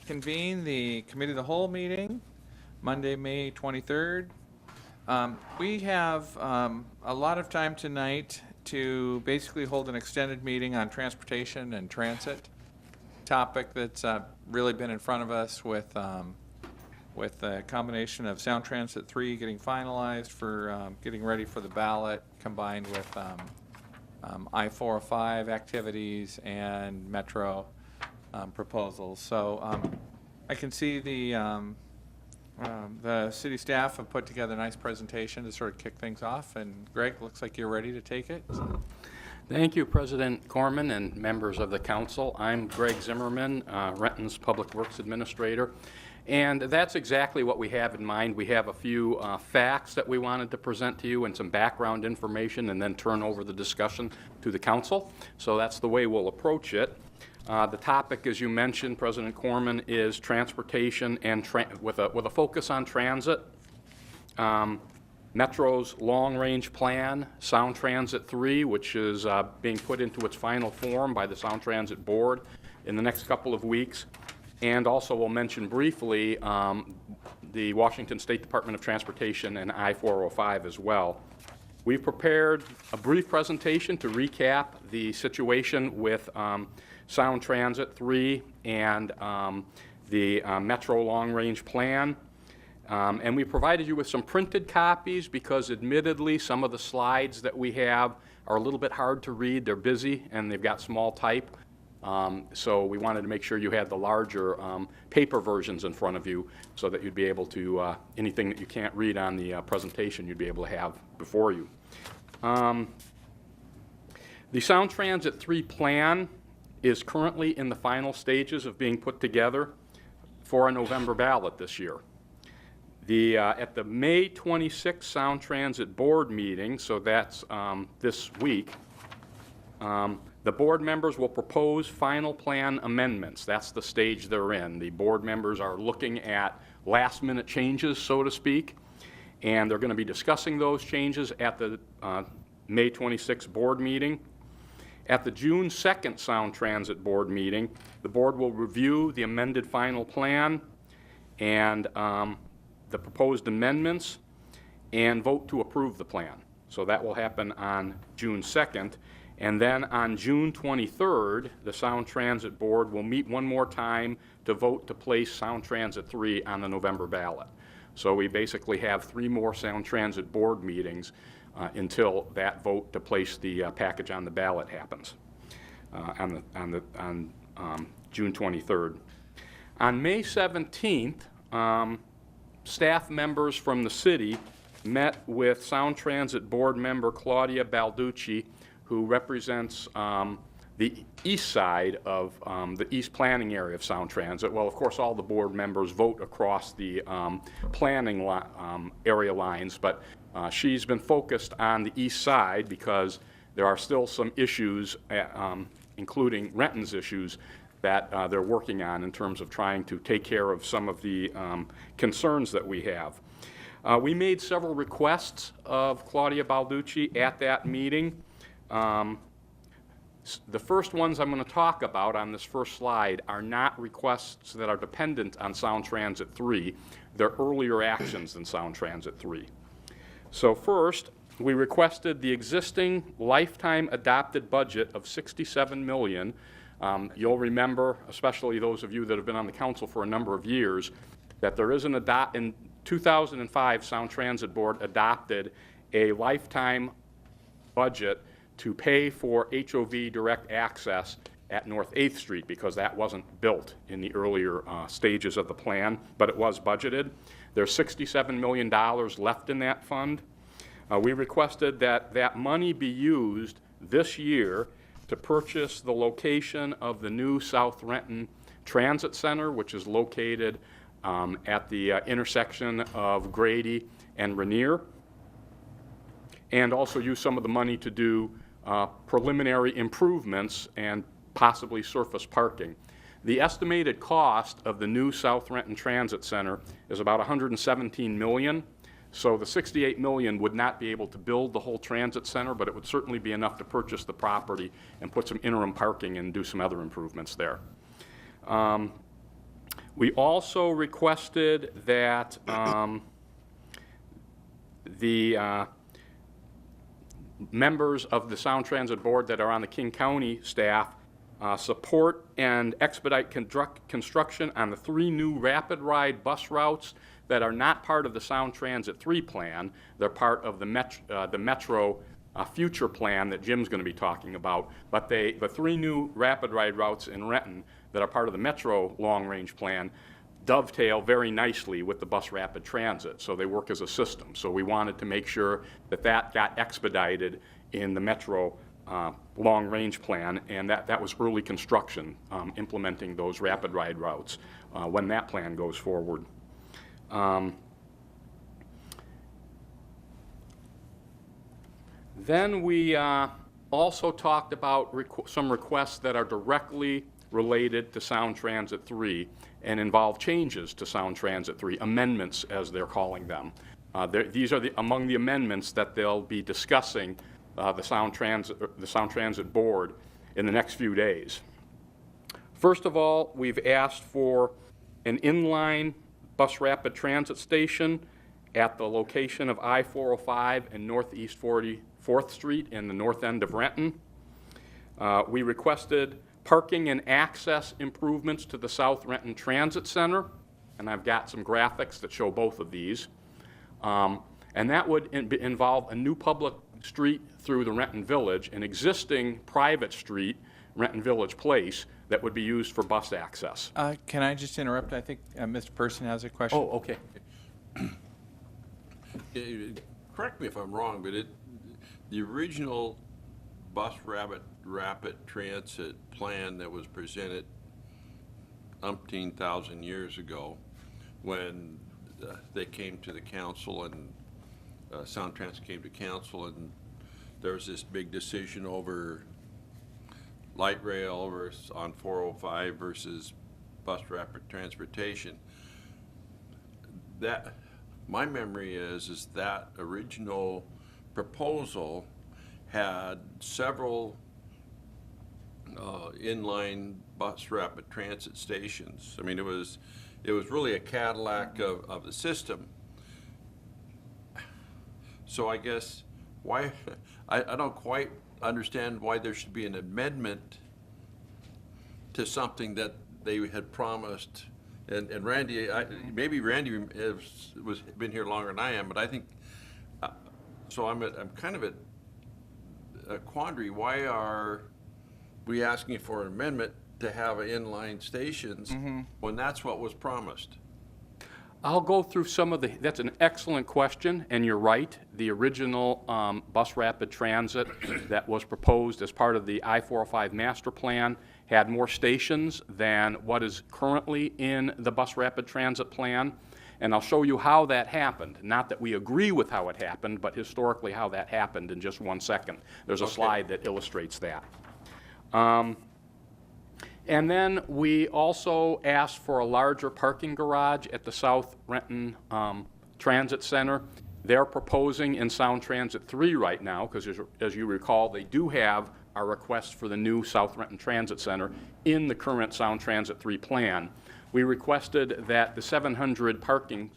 convene the Committee of the Whole meeting, Monday, May 23rd. We have a lot of time tonight to basically hold an extended meeting on transportation and transit, topic that's really been in front of us with the combination of Sound Transit 3 getting finalized for getting ready for the ballot, combined with I-405 activities and Metro proposals. So I can see the city staff have put together a nice presentation to sort of kick things off. And Greg, looks like you're ready to take it. Thank you, President Corman and members of the council. I'm Greg Zimmerman, Renton's Public Works Administrator. And that's exactly what we have in mind. We have a few facts that we wanted to present to you and some background information, and then turn over the discussion to the council. So that's the way we'll approach it. The topic, as you mentioned, President Corman, is transportation and with a focus on transit. Metro's long-range plan, Sound Transit 3, which is being put into its final form by the Sound Transit Board in the next couple of weeks. And also we'll mention briefly the Washington State Department of Transportation and I-405 as well. We've prepared a brief presentation to recap the situation with Sound Transit 3 and the Metro Long Range Plan. And we provided you with some printed copies because admittedly some of the slides that we have are a little bit hard to read. They're busy and they've got small type. So we wanted to make sure you had the larger paper versions in front of you so that you'd be able to, anything that you can't read on the presentation, you'd be able to have before you. The Sound Transit 3 plan is currently in the final stages of being put together for a November ballot this year. At the May 26th Sound Transit Board meeting, so that's this week, the board members will propose final plan amendments. That's the stage they're in. The board members are looking at last-minute changes, so to speak, and they're going to be discussing those changes at the May 26th board meeting. At the June 2nd Sound Transit Board meeting, the board will review the amended final plan and the proposed amendments and vote to approve the plan. So that will happen on June 2nd. And then on June 23rd, the Sound Transit Board will meet one more time to vote to place Sound Transit 3 on the November ballot. So we basically have 3 more Sound Transit Board meetings until that vote to place the package on the ballot happens on June 23rd. On May 17th, staff members from the city met with Sound Transit Board member Claudia Balducci, who represents the east side of the east planning area of Sound Transit. Well, of course, all the board members vote across the planning area lines, but she's been focused on the east side because there are still some issues, including Renton's issues, that they're working on in terms of trying to take care of some of the concerns that we have. We made several requests of Claudia Balducci at that meeting. The first ones I'm going to talk about on this first slide are not requests that are dependent on Sound Transit 3. They're earlier actions than Sound Transit 3. So first, we requested the existing lifetime adopted budget of $67 million. You'll remember, especially those of you that have been on the council for a number of years, that there is in 2005, Sound Transit Board adopted a lifetime budget to pay for HOV direct access at North 8th Street because that wasn't built in the earlier stages of the plan, but it was budgeted. There's $67 million left in that fund. We requested that that money be used this year to purchase the location of the new South Renton Transit Center, which is located at the intersection of Grady and Rainier, and also use some of the money to do preliminary improvements and possibly surface parking. The estimated cost of the new South Renton Transit Center is about $117 million. So the $68 million would not be able to build the whole transit center, but it would certainly be enough to purchase the property and put some interim parking and do some other improvements there. We also requested that the members of the Sound Transit Board that are on the King County staff support and expedite construction on the 3 new rapid ride bus routes that are not part of the Sound Transit 3 plan. They're part of the Metro future plan that Jim's going to be talking about. But the 3 new rapid ride routes in Renton that are part of the Metro long-range plan dovetail very nicely with the bus rapid transit, so they work as a system. So we wanted to make sure that that got expedited in the Metro long-range plan, and that was early construction, implementing those rapid ride routes when that plan goes forward. Then we also talked about some requests that are directly related to Sound Transit 3 and involve changes to Sound Transit 3, amendments as they're calling them. These are among the amendments that they'll be discussing the Sound Transit Board in the next few days. First of all, we've asked for an inline bus rapid transit station at the location of I-405 and Northeast 44th Street in the north end of Renton. We requested parking and access improvements to the South Renton Transit Center, and I've got some graphics that show both of these. And that would involve a new public street through the Renton Village, an existing private street, Renton Village Place, that would be used for bus access. Can I just interrupt? I think Mr. Person has a question. Oh, okay. Correct me if I'm wrong, but the original bus rapid transit plan that was presented umpteen thousand years ago, when they came to the council and Sound Transit came to council, and there was this big decision over light rail versus on 405 versus bus rapid transportation. That, my memory is that original proposal had several inline bus rapid transit stations. I mean, it was really a Cadillac of the system. So I guess why, I don't quite understand why there should be an amendment to something that they had promised. And Randy, maybe Randy was been here longer than I am, but I think, so I'm kind of at a quandary. Why are we asking for an amendment to have inline stations when that's what was promised? I'll go through some of that's an excellent question, and you're right. The original bus rapid transit that was proposed as part of the I-405 master plan had more stations than what is currently in the bus rapid transit plan. And I'll show you how that happened. Not that we agree with how it happened, but historically how that happened in just 1 second. There's a slide that illustrates that. And then we also asked for a larger parking garage at the South Renton Transit Center. They're proposing in Sound Transit 3 right now, because as you recall, they do have our request for the new South Renton Transit Center in the current Sound Transit 3 plan. We requested that the 700 parking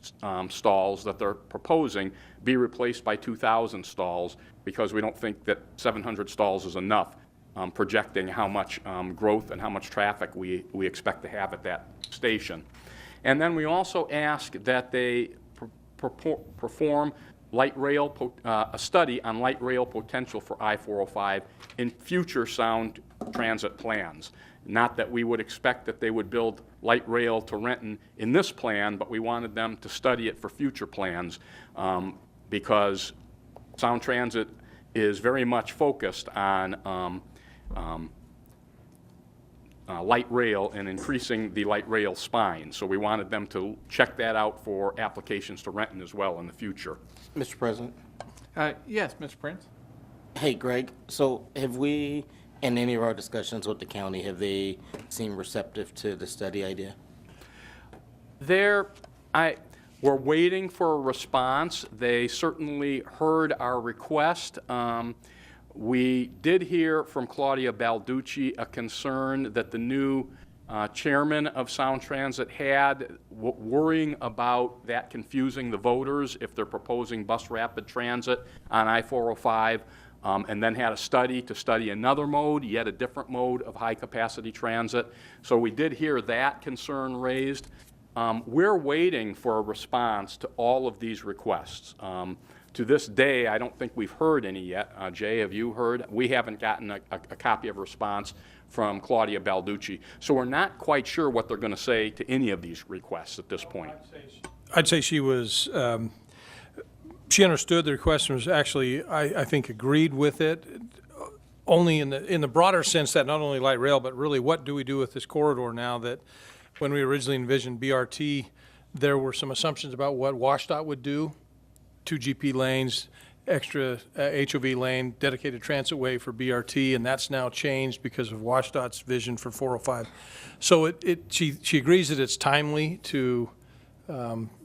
stalls that they're proposing be replaced by 2,000 stalls, because we don't think that 700 stalls is enough, projecting how much growth and how much traffic we expect to have at that station. And then we also ask that they perform light rail, a study on light rail potential for I-405 in future Sound Transit plans. Not that we would expect that they would build light rail to Renton in this plan, but we wanted them to study it for future plans, because Sound Transit is very much focused on light rail and increasing the light rail spine. So we wanted them to check that out for applications to Renton as well in the future. Mr. President. Yes, Mr. Prince? Hey, Greg. So have we, in any of our discussions with the county, have they seemed receptive to the study idea? We're waiting for a response. They certainly heard our request. We did hear from Claudia Balducci a concern that the new chairman of Sound Transit had, worrying about that confusing the voters if they're proposing bus rapid transit on I-405, and then had a study to study another mode, yet a different mode of high-capacity transit. So we did hear that concern raised. We're waiting for a response to all of these requests. To this day, I don't think we've heard any yet. Jay, have you heard? We haven't gotten a copy of a response from Claudia Balducci. So we're not quite sure what they're going to say to any of these requests at this point. I'd say she was, she understood the request and was actually, I think, agreed with it, only in the broader sense that not only light rail, but really what do we do with this corridor now that when we originally envisioned BRT, there were some assumptions about what WashDOT would do, 2 GP lanes, extra HOV lane, dedicated transit way for BRT, and that's now changed because of WashDOT's vision for 405. So she agrees that it's timely to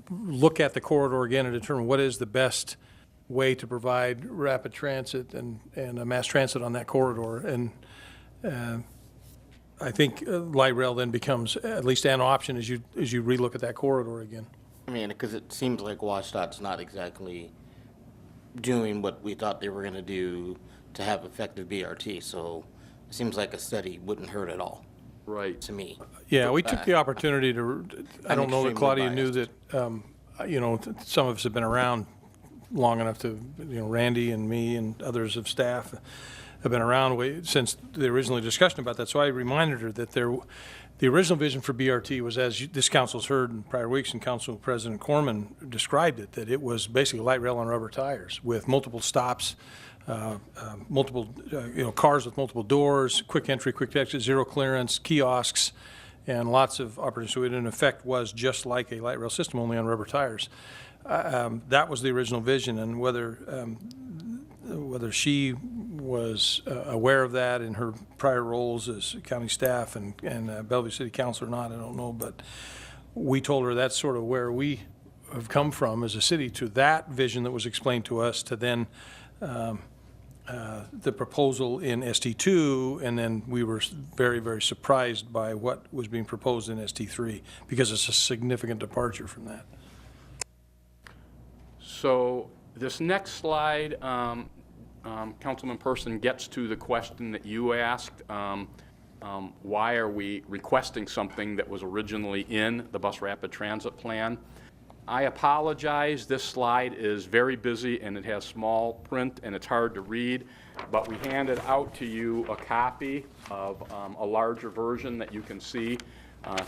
look at the corridor again and determine what is the best way to provide rapid transit and mass transit on that corridor. And I think light rail then becomes at least an option as you relook at that corridor again. I mean, because it seems like WashDOT's not exactly doing what we thought they were going to do to have effective BRT, so it seems like a study wouldn't hurt at all, Right. to me. Yeah, we took the opportunity to, I don't know that extremely Claudia knew biased. that, some of us have been around long enough to, Randy and me and others of staff have been around since the original discussion about that. So I reminded her that the original vision for BRT was, as this council's heard in prior weeks, and Council President Corman described it, that it was basically light rail on rubber tires with multiple stops, multiple, cars with multiple doors, quick entry, quick exit, zero clearance, kiosks, and lots of opportunities. So it in effect was just like a light rail system, only on rubber tires. That was the original vision, and whether she was aware of that in her prior roles as county staff and Bellevue City Council or not, I don't know, but we told her that's sort of where we have come from as a city, to that vision that was explained to us, to then the proposal in ST2, and then we were very, very surprised by what was being proposed in ST3, because it's a significant departure from that. So this next slide, Councilman Person, gets to the question that you asked. Why are we requesting something that was originally in the bus rapid transit plan? I apologize. This slide is very busy and it has small print and it's hard to read, but we handed out to you a copy of a larger version that you can see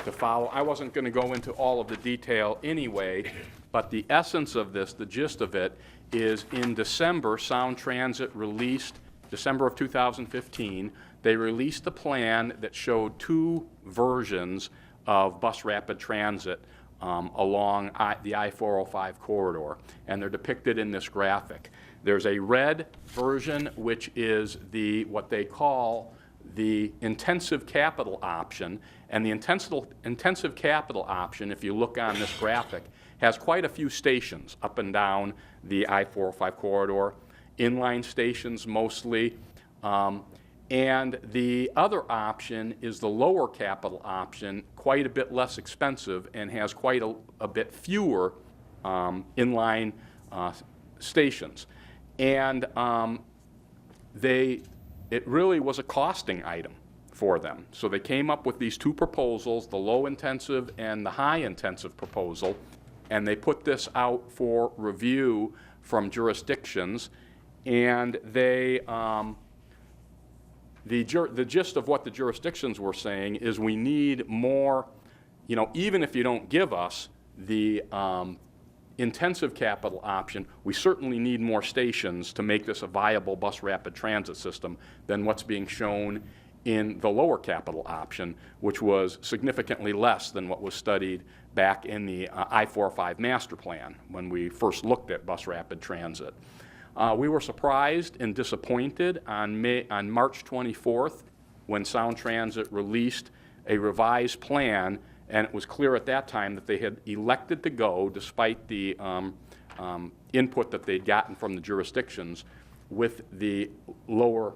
to follow. I wasn't going to go into all of the detail anyway, but the essence of this, the gist of it, is in December, Sound Transit released, December of 2015, they released a plan that showed 2 versions of bus rapid transit along the I-405 corridor, and they're depicted in this graphic. There's a red version, which is what they call the intensive capital option, and the intensive capital option, if you look on this graphic, has quite a few stations up and down the I-405 corridor, inline stations mostly, and the other option is the lower capital option, quite a bit less expensive and has quite a bit fewer inline stations. And it really was a costing item for them. So they came up with these 2 proposals, the low intensive and the high intensive proposal, and they put this out for review from jurisdictions, and they the gist of what the jurisdictions were saying is we need more, even if you don't give us the intensive capital option, we certainly need more stations to make this a viable bus rapid transit system than what's being shown in the lower capital option, which was significantly less than what was studied back in the I-405 master plan when we first looked at bus rapid transit. We were surprised and disappointed on March 24th when Sound Transit released a revised plan, and it was clear at that time that they had elected to go, despite the input that they'd gotten from the jurisdictions, with the lower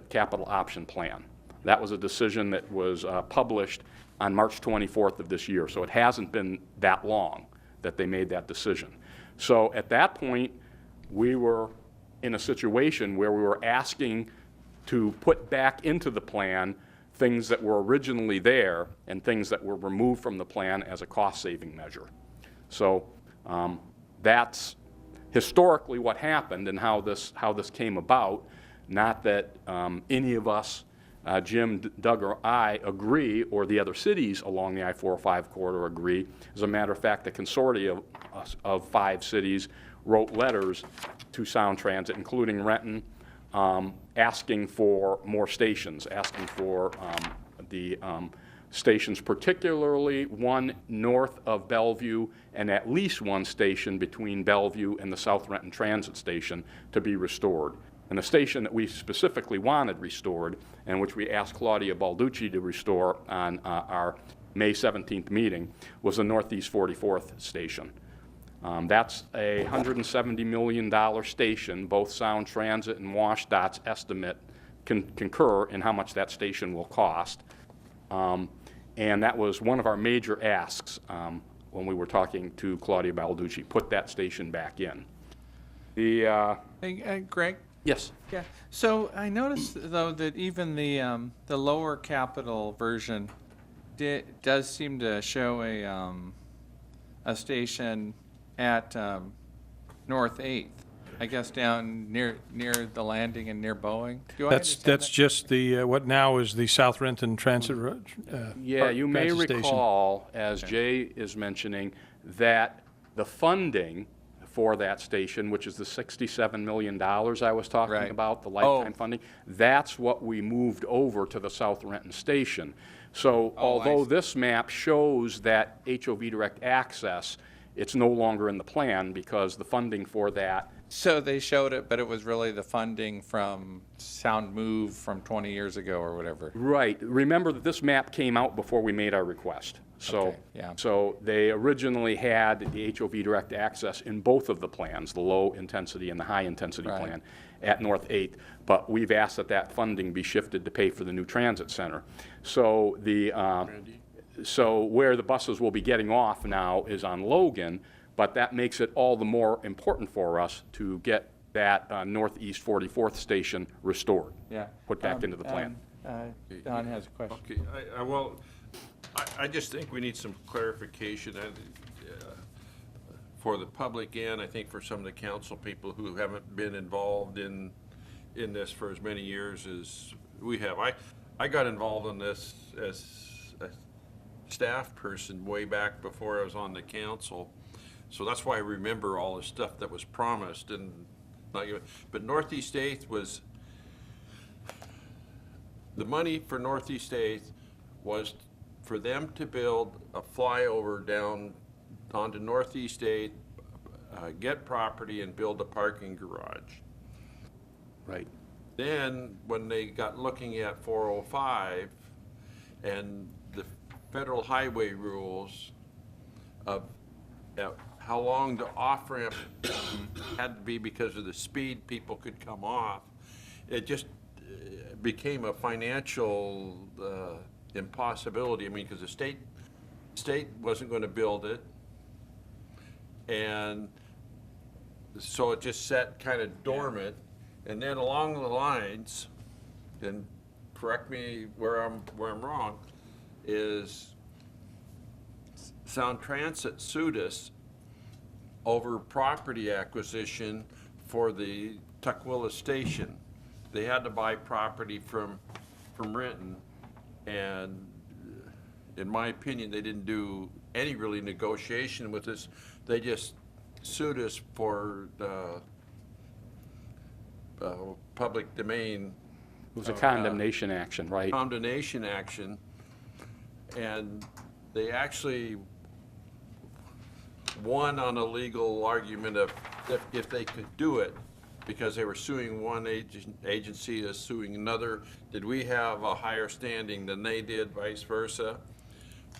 capital option plan. That was a decision that was published on March 24th of this year. So it hasn't been that long that they made that decision. So at that point, we were in a situation where we were asking to put back into the plan things that were originally there and things that were removed from the plan as a cost-saving measure. So that's historically what happened and how this came about. Not that any of us, Jim, Doug, or I agree, or the other cities along the I-405 corridor agree. As a matter of fact, the consortium of 5 cities wrote letters to Sound Transit, including Renton, asking for more stations, asking for the stations, particularly one north of Bellevue and at least one station between Bellevue and the South Renton Transit Station to be restored. And the station that we specifically wanted restored, and which we asked Claudia Balducci to restore on our May 17th meeting, was the Northeast 44th station. That's a $170 million station. Both Sound Transit and WashDOT's estimate concur in how much that station will cost. And that was one of our major asks when we were talking to Claudia Balducci, put that station back in. Hey, Greg? Yes. Yeah, so I noticed, though, that even the lower capital version does seem to show a station at North 8th, I guess down near the landing and near Boeing. Do I That's understand that? just the, what now is the South Renton Transit. Yeah, you may Transit station. recall, as Jay is mentioning, that the funding for that station, which is the $67 million I was talking Right. about, the lifetime funding, that's what we moved over to the South Renton station. So although see. this map shows that HOV direct access, it's no longer in the plan because the funding for that. So they showed it, but it was really the funding from Sound Move from 20 years ago or whatever. Right. Remember that this map came out before we made our request. So, Okay, yeah. so they originally had the HOV direct access in both of the plans, the low intensity and the high intensity Right. plan at North 8th. But we've asked that that funding be shifted to pay for the new transit center. So so where the buses will be getting off now is on Logan, but that makes it all the more important for us to get that Northeast 44th station restored. Yeah. Put back into the plan. Don has a question. Okay, I just think we need some clarification for the public and I think for some of the council people who haven't been involved in this for as many years as we have. I got involved in this as a staff person way back before I was on the council. So that's why I remember all the stuff that was promised and not given. But Northeast 8th was, the money for Northeast 8th was for them to build a flyover down onto Northeast 8th, get property and build a parking garage. Right. Then, when they got looking at 405 and the federal highway rules of how long the off-ramp had to be because of the speed people could come off, it just became a financial impossibility. I mean, because the state wasn't going to build it, and so it just sat kind of dormant. And then along the lines, and correct me where I'm wrong, is Sound Transit sued us over property acquisition for the Tukwila station. They had to buy property from Renton, and in my opinion, they didn't do any really negotiation with us. They just sued us for public domain. It was a condemnation action, right? Condemnation action, and they actually won on a legal argument of if they could do it, because they were suing one agency is suing another. Did we have a higher standing than they did, vice versa?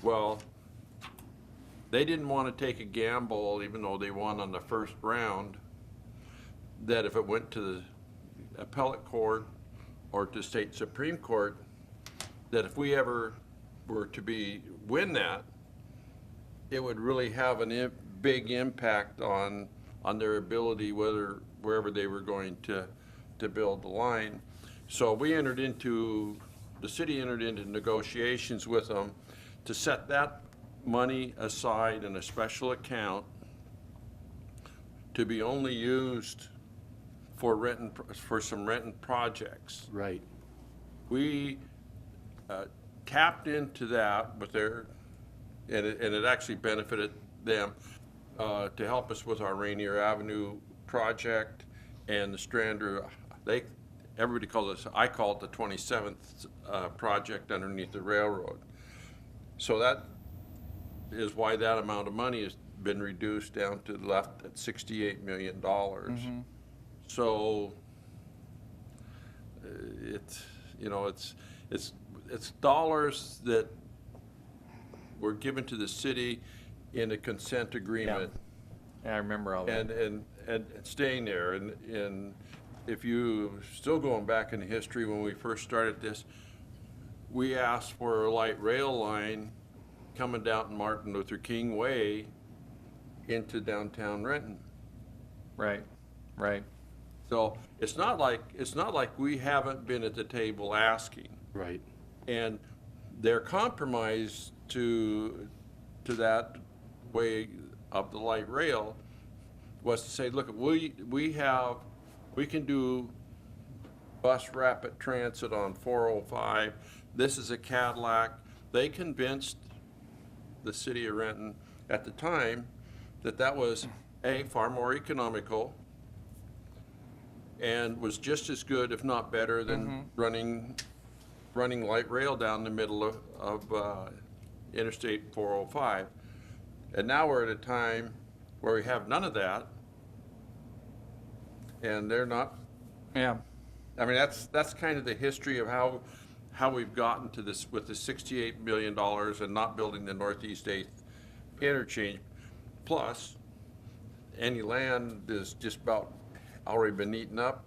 Well, they didn't want to take a gamble, even though they won on the first round, that if it went to the appellate court or to state Supreme Court, that if we ever were to win that, it would really have a big impact on their ability, wherever they were going to build the line. So the city entered into negotiations with them to set that money aside in a special account to be only used for some renting projects. Right. We tapped into that and it actually benefited them to help us with our Rainier Avenue project and the Strander. Everybody calls it, I call it the 27th project underneath the railroad. So that is why that amount of money has been reduced down to left at $68 million. So it's dollars that were given to the city in a consent agreement. Yeah, I remember all that. And staying there, and if you still going back in history, when we first started this, we asked for a light rail line coming down Martin Luther King Way into downtown Renton. Right, right. So it's not like we haven't been at the table asking. Right. And their compromise to that way of the light rail was to say, look, we can do bus rapid transit on 405. This is a Cadillac. They convinced the city of Renton at the time that was far more economical and was just as good, if not better, than running light rail down the middle of Interstate 405. And now we're at a time where we have none of that, and they're not. Yeah. I mean, that's kind of the history of how we've gotten to this with the $68 million and not building the Northeast 8th interchange. Plus, any land is just about already been eaten up,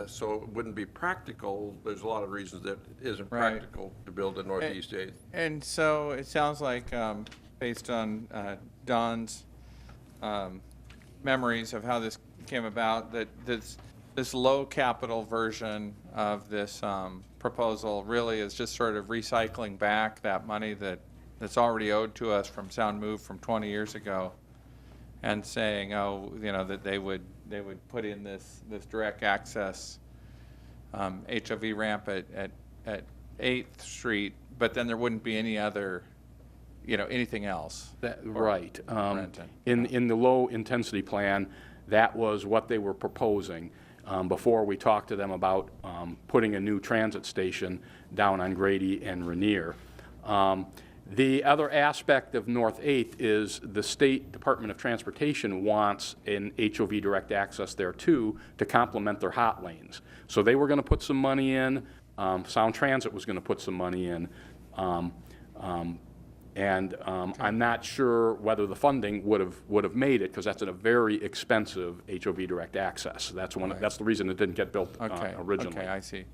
so it wouldn't be practical. There's a lot of reasons that it isn't Right. practical to build the Northeast 8th. And so it sounds like, based on Don's memories of how this came about, that this low capital version of this proposal really is just sort of recycling back that money that's already owed to us from Sound Move from 20 years ago, and saying, that they would put in this direct access HOV ramp at 8th Street, but then there wouldn't be any other, anything else. Right. Renton. In the low-intensity plan, that was what they were proposing before we talked to them about putting a new transit station down on Grady and Rainier. The other aspect of North 8th is the State Department of Transportation wants an HOV direct access there too to complement their hot lanes. So they were going to put some money in, Sound Transit was going to put some money in, and I'm not sure whether the funding would have made it, because that's a very expensive HOV direct access. That's that's the reason it didn't get built originally. Okay, I see.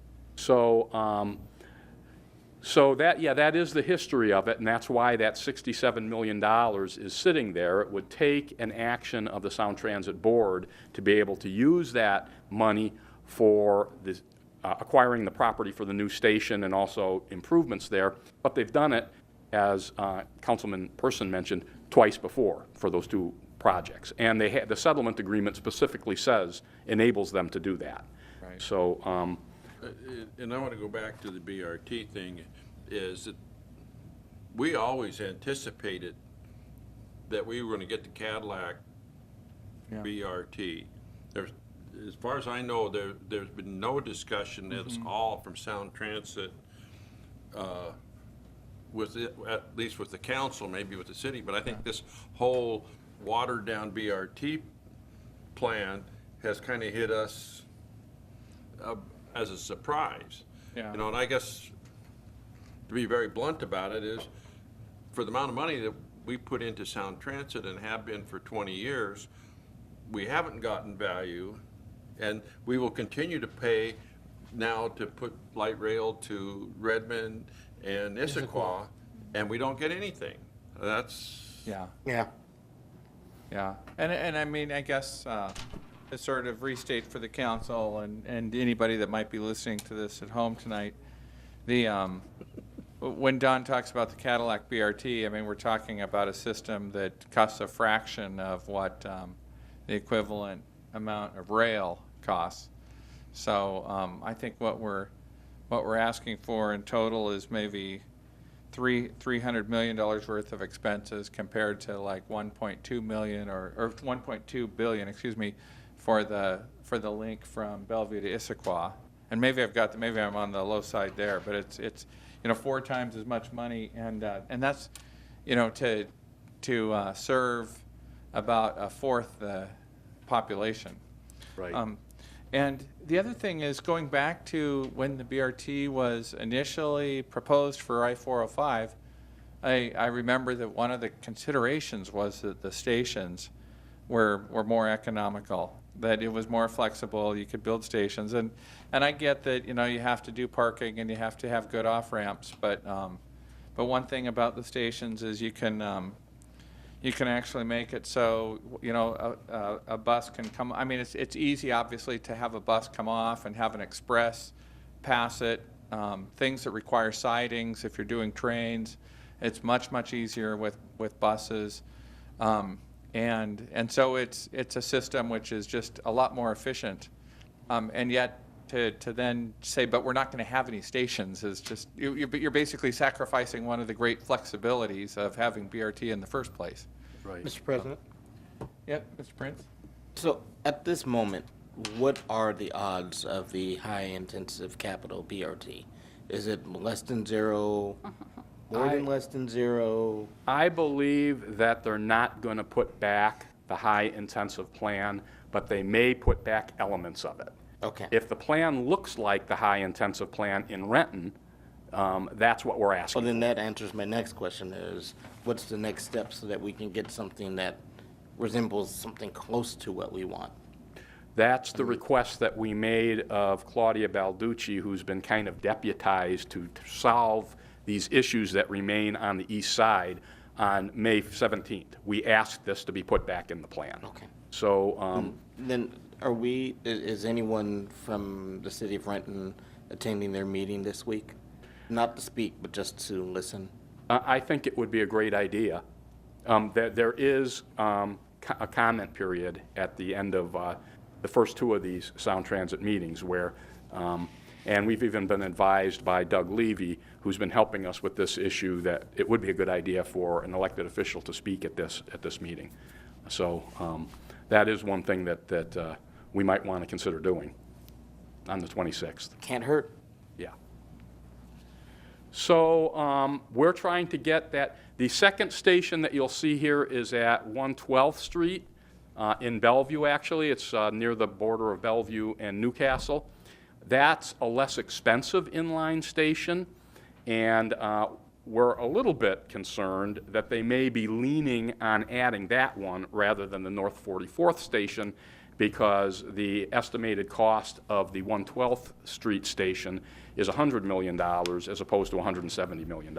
So that is the history of it, and that's why that $67 million is sitting there. It would take an action of the Sound Transit Board to be able to use that money for this, acquiring the property for the new station and also improvements there. But they've done it, as Councilman Person mentioned, twice before for those two projects. And the settlement agreement specifically says enables them to do that. Right. So, And I want to go back to the BRT thing, is that we always anticipated that we were going to get the Cadillac Yeah. BRT. As far as I know, there's been no discussion. It's all from Sound Transit, at least with the council, maybe with the city. But I think this whole watered-down BRT plan has kind of hit us as a surprise. Yeah. And I guess, to be very blunt about it, is for the amount of money that we put into Sound Transit and have been for 20 years, we haven't gotten value, and we will continue to pay now to put light rail to Redmond and Issaquah, and we don't get anything. That's, Yeah. Yeah. Yeah, and I mean, I guess, to sort of restate for the council and anybody that might be listening to this at home tonight, when Don talks about the Cadillac BRT, I mean, we're talking about a system that costs a fraction of what, the equivalent amount of rail costs. So, I think what we're asking for in total is maybe $300 million worth of expenses compared to like 1.2 million or 1.2 billion, excuse me, for the link from Bellevue to Issaquah. And maybe maybe I'm on the low side there, but it's 4 times as much money, and that's to serve about a fourth the population. Right. And the other thing is, going back to when the BRT was initially proposed for I-405, I remember that one of the considerations was that the stations were more economical, that it was more flexible, you could build stations. And I get that, you have to do parking and you have to have good off-ramps, but one thing about the stations is you can actually make it so, a bus can come. I mean, it's easy, obviously, to have a bus come off and have an express pass it. Things that require sidings, if you're doing trains, it's much easier with buses. And so it's a system which is just a lot more efficient. And yet to then say, but we're not going to have any stations is just, you're basically sacrificing one of the great flexibilities of having BRT in the first place. Right. Mr. President? Yep, Mr. Prince? So at this moment, what are the odds of the high-intensive capital BRT? Is it less than zero, more than less than zero? I believe that they're not going to put back the high-intensive plan, but they may put back elements of it. Okay. If the plan looks like the high-intensive plan in Renton, that's what we're Well, asking. then that answers my next question is, what's the next step so that we can get something that resembles something close to what we want? That's the request that we made of Claudia Balducci, who's been kind of deputized to solve these issues that remain on the east side on May 17th. We asked this to be put back in the plan. Okay. So, Then is anyone from the city of Renton attending their meeting this week? Not to speak, but just to listen? I think it would be a great idea. There is a comment period at the end of the first 2 of these Sound Transit meetings where, and we've even been advised by Doug Levy, who's been helping us with this issue, that it would be a good idea for an elected official to speak at this meeting. So that is one thing that we might want to consider doing on the 26th. Can't hurt. Yeah. So we're trying to get that. The second station that you'll see here is at 112th Street in Bellevue, actually. It's near the border of Bellevue and Newcastle. That's a less expensive inline station, and we're a little bit concerned that they may be leaning on adding that one rather than the North 44th station, because the estimated cost of the 112th Street station is $100 million as opposed to $170 million.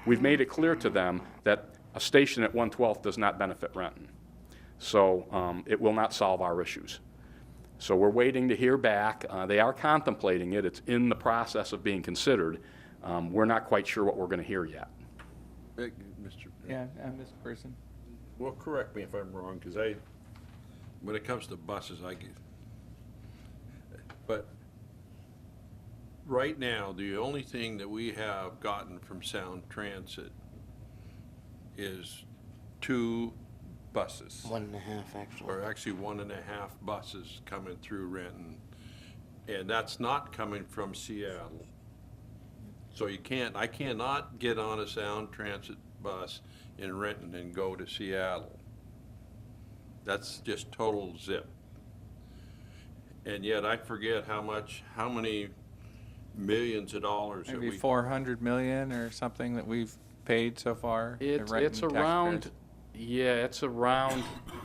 We've made it clear to them that a station at 112th does not benefit Renton. So it will not solve our issues. So we're waiting to hear back. They are contemplating it. It's in the process of being considered. We're not quite sure what we're going to hear yet. Mr. Yeah, Mr. Person? Well, correct me if I'm wrong, because when it comes to buses, but right now, the only thing that we have gotten from Sound Transit is 2 buses. 1.5, actually. Or actually 1.5 buses coming through Renton. And that's not coming from Seattle. So I cannot get on a Sound Transit bus in Renton and go to Seattle. That's just total zip. And yet I forget how many millions of dollars that Maybe we. 400 million or something that we've paid so far? to It's Renton around taxpayers? Yeah, it's around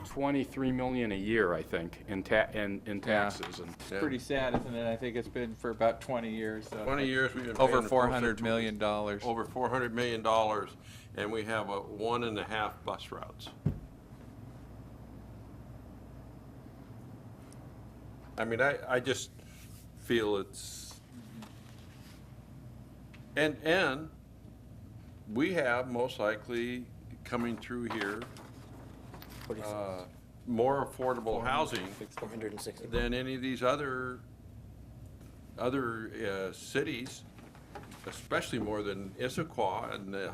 23 million a year, I think, in taxes. And It's pretty sad, isn't it? I think it's been for about 20 years. So 20 years we've been over paying close to $400 million. Over $400 million, and we have a 1.5 bus routes. I mean, I just feel it's, and we have most likely coming through here, more affordable housing 460. than any of these other cities, especially more than Issaquah and the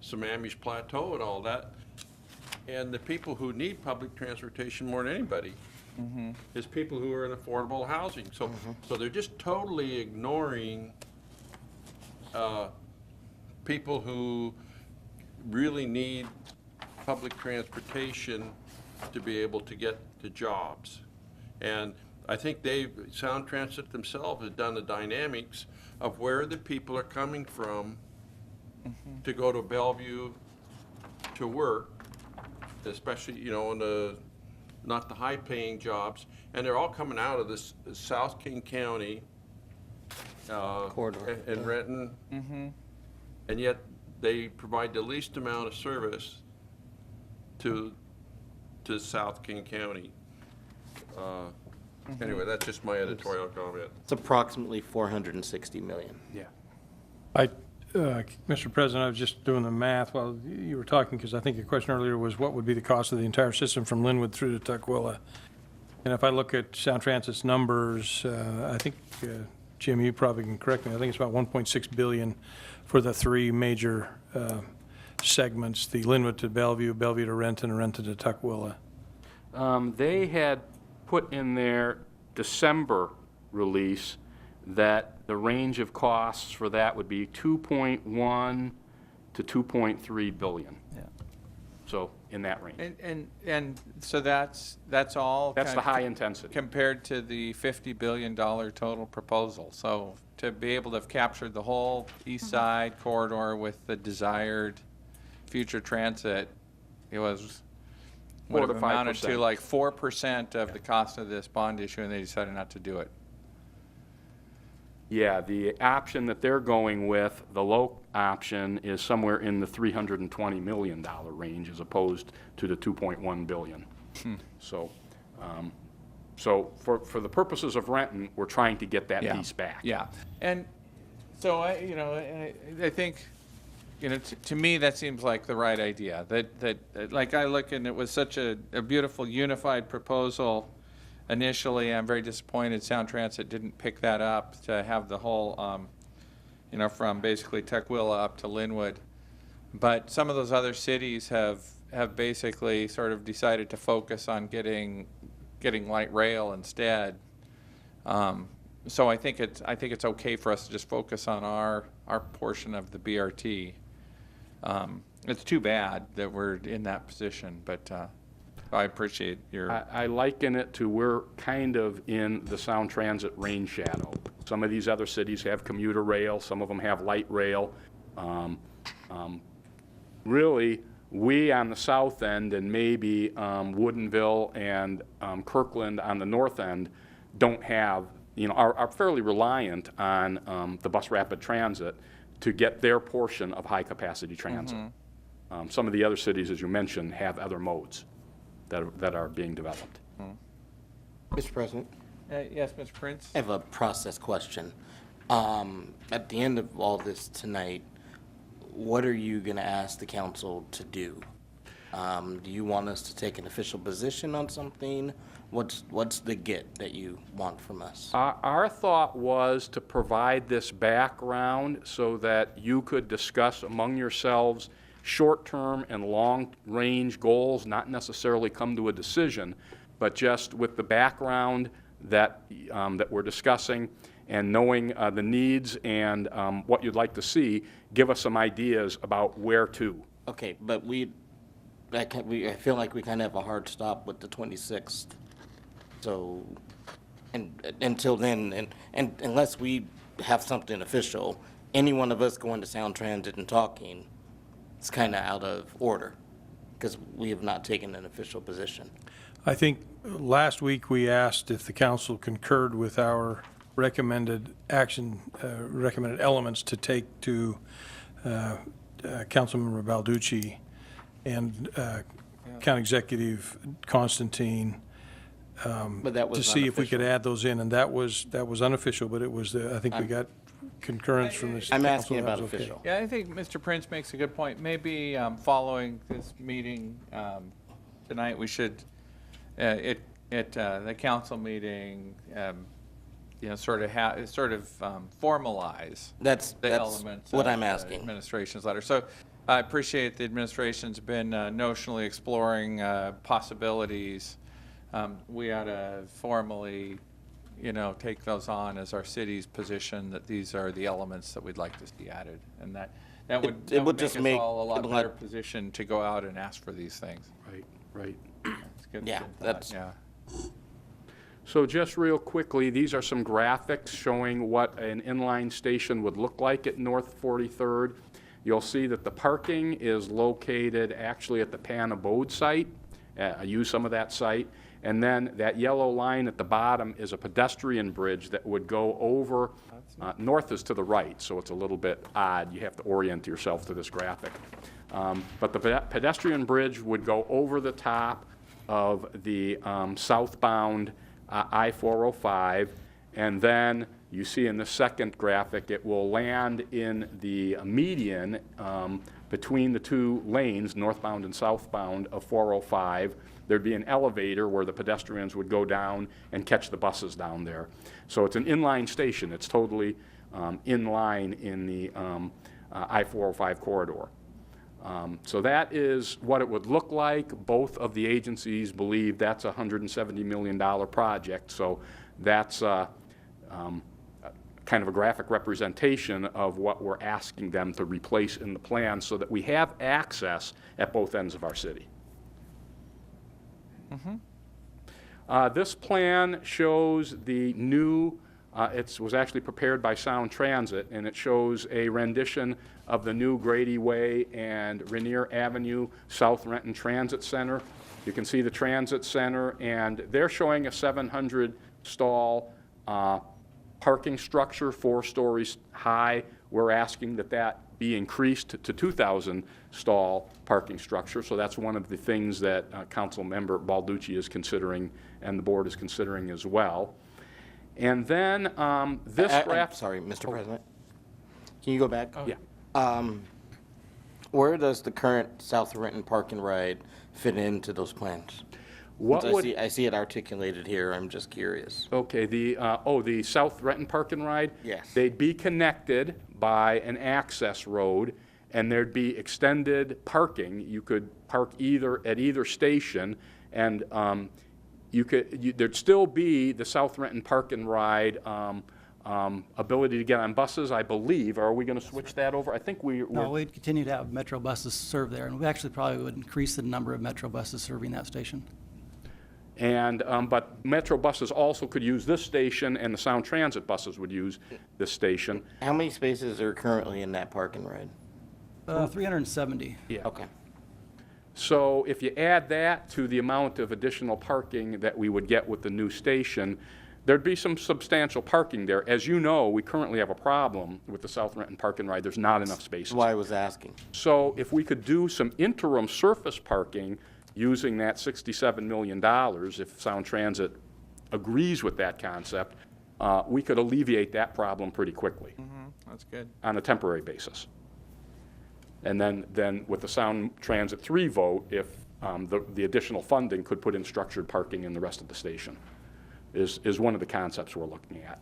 Sammamish Plateau and all that. And the people who need public transportation more than anybody is people who are in affordable housing. So, so they're just totally ignoring people who really need public transportation to be able to get to jobs. And I think Sound Transit themselves has done the dynamics of where the people are coming from to go to Bellevue to work, especially, you know, in the, not the high-paying jobs, and they're all coming out of this South King County, Corridor. and Renton, and yet they provide the least amount of service to South King County. Anyway, that's just my editorial comment. It's approximately 460 million. yeah. Mr. President, I was just doing the math while you were talking, because I think your question earlier was what would be the cost of the entire system from Linwood through to Tukwila? And if I look at Sound Transit's numbers, I think, Jim, you probably can correct me, I think it's about 1.6 billion for the three major segments, the Linwood to Bellevue, Bellevue to Renton, and Renton to Tukwila. They had put in their December release that the range of costs for that would be 2.1 to 2.3 billion. Yeah. So in that range. And so that's all. That's kind the of high intensity. compared to the $50 billion total proposal. So to be able to have captured the whole east side corridor with the desired future transit, it was, would 4 have to amounted to 5%. like 4% of the cost of this bond issue, and they decided not to do it. Yeah, the option that they're going with, the low option, is somewhere in the $320 million range as opposed to the 2.1 billion. So, so for the purposes of Renton, we're trying to get that piece back. Yeah, and so I think, to me, that seems like the right idea. That like I look, and it was such a beautiful unified proposal. Initially, I'm very disappointed Sound Transit didn't pick that up to have the whole, from basically Tukwila up to Linwood. But some of those other cities have basically sort of decided to focus on getting light rail instead. So I think it's okay for us to just focus on our portion of the BRT. It's too bad that we're in that position, but I appreciate your. I liken it to we're kind of in the Sound Transit rain shadow. Some of these other cities have commuter rail, some of them have light rail. Really, we on the south end and maybe Woodinville and Kirkland on the north end don't have, are fairly reliant on the bus rapid transit to get their portion of high-capacity transit. Some of the other cities, as you mentioned, have other modes that are being developed. Mr. President, Yes, Mr. Prince? I have a process question. At the end of all this tonight, what are you going to ask the council to do? Do you want us to take an official position on something? What's the get that you want from us? Our thought was to provide this background so that you could discuss among yourselves short-term and long-range goals, not necessarily come to a decision, but just with the background that we're discussing and knowing the needs and what you'd like to see, give us some ideas about where to. Okay, but I feel like we kind of have a hard stop with the 26th. So, and until then, and unless we have something official, any one of us going to Sound Transit and talking, it's kind of out of order. Because we have not taken an official position. I think last week we asked if the council concurred with our recommended action, recommended elements to take to Councilmember Balducci and County Executive Constantine But that was to see if we could unofficial. add those in, and that was unofficial, but it was, I think we got concurrence from the I'm council. asking that about was okay. official. Yeah, I think Mr. Prince makes a good point. Maybe following this meeting tonight, we should, at the council meeting, sort of formalize That's the elements what of I'm the asking. administration's letter. So I appreciate the administration's been notionally exploring possibilities. We ought to formally, take those on as our city's position, that these are the elements that we'd like to see added. And that would, It that would would just make make us all a lot it better like- position to go out and ask for these things. Right. It's good- Yeah, good thought, that's- yeah. So just real quickly, these are some graphics showing what an inline station would look like at North 43rd. You'll see that the parking is located actually at the Pan Abode site. I use some of that site. And then that yellow line at the bottom is a pedestrian bridge that would go over, north is to the right, so it's a little bit odd. You have to orient yourself to this graphic. But the pedestrian bridge would go over the top of the southbound I-405, and then you see in the second graphic, it will land in the median between the two lanes, northbound and southbound of 405. There'd be an elevator where the pedestrians would go down and catch the buses down there. So it's an inline station. It's totally in line in the I-405 corridor. So that is what it would look like. Both of the agencies believe that's a $170 million project. So that's kind of a graphic representation of what we're asking them to replace in the plan so that we have access at both ends of our city. This plan shows the new, it was actually prepared by Sound Transit, and it shows a rendition of the new Grady Way and Rainier Avenue South Renton Transit Center. You can see the transit center, and they're showing a 700-stall parking structure, 4 stories high. We're asking that that be increased to 2,000-stall parking structure. So that's one of the things that Council Member Balducci is considering and the board is considering as well. And then this I'm graph. sorry, Mr. President. Can you go back? Yeah. Where does the current South Renton Park and Ride fit into those plans? What I would, see it articulated here. I'm just curious. okay, the South Renton Park and Ride? Yes. They'd be connected by an access road, and there'd be extended parking. You could park at either station, and there'd still be the South Renton Park and Ride ability to get on buses, I believe. Are we going to switch that over? I think No, we're, we'd continue to have Metro buses serve there, and we actually probably would increase the number of Metro buses serving that station. and, but Metro buses also could use this station, and the Sound Transit buses would use this station. How many spaces are currently in that Park and Ride? 370. Yeah. Okay. So if you add that to the amount of additional parking that we would get with the new station, there'd be some substantial parking there. As you know, we currently have a problem with the South Renton Park and Ride. There's not enough spaces. That's why I was asking. So if we could do some interim surface parking using that $67 million, if Sound Transit agrees with that concept, we could alleviate that problem pretty quickly That's good. on a temporary basis. And then with the Sound Transit 3 vote, if the additional funding could put in structured parking in the rest of the station, is one of the concepts we're looking at.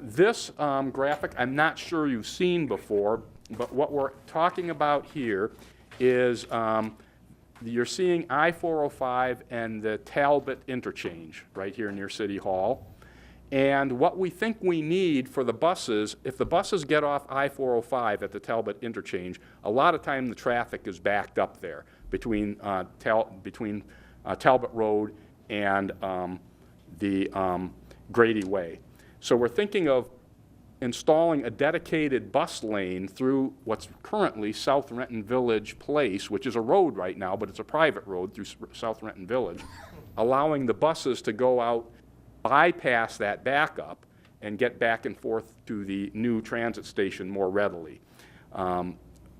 This graphic, I'm not sure you've seen before, but what we're talking about here is you're seeing I-405 and the Talbot interchange right here near City Hall. And what we think we need for the buses, if the buses get off I-405 at the Talbot interchange, a lot of time the traffic is backed up there between Talbot Road and the Grady Way. So we're thinking of installing a dedicated bus lane through what's currently South Renton Village Place, which is a road right now, but it's a private road through South Renton Village, allowing the buses to go out, bypass that backup, and get back and forth to the new transit station more readily.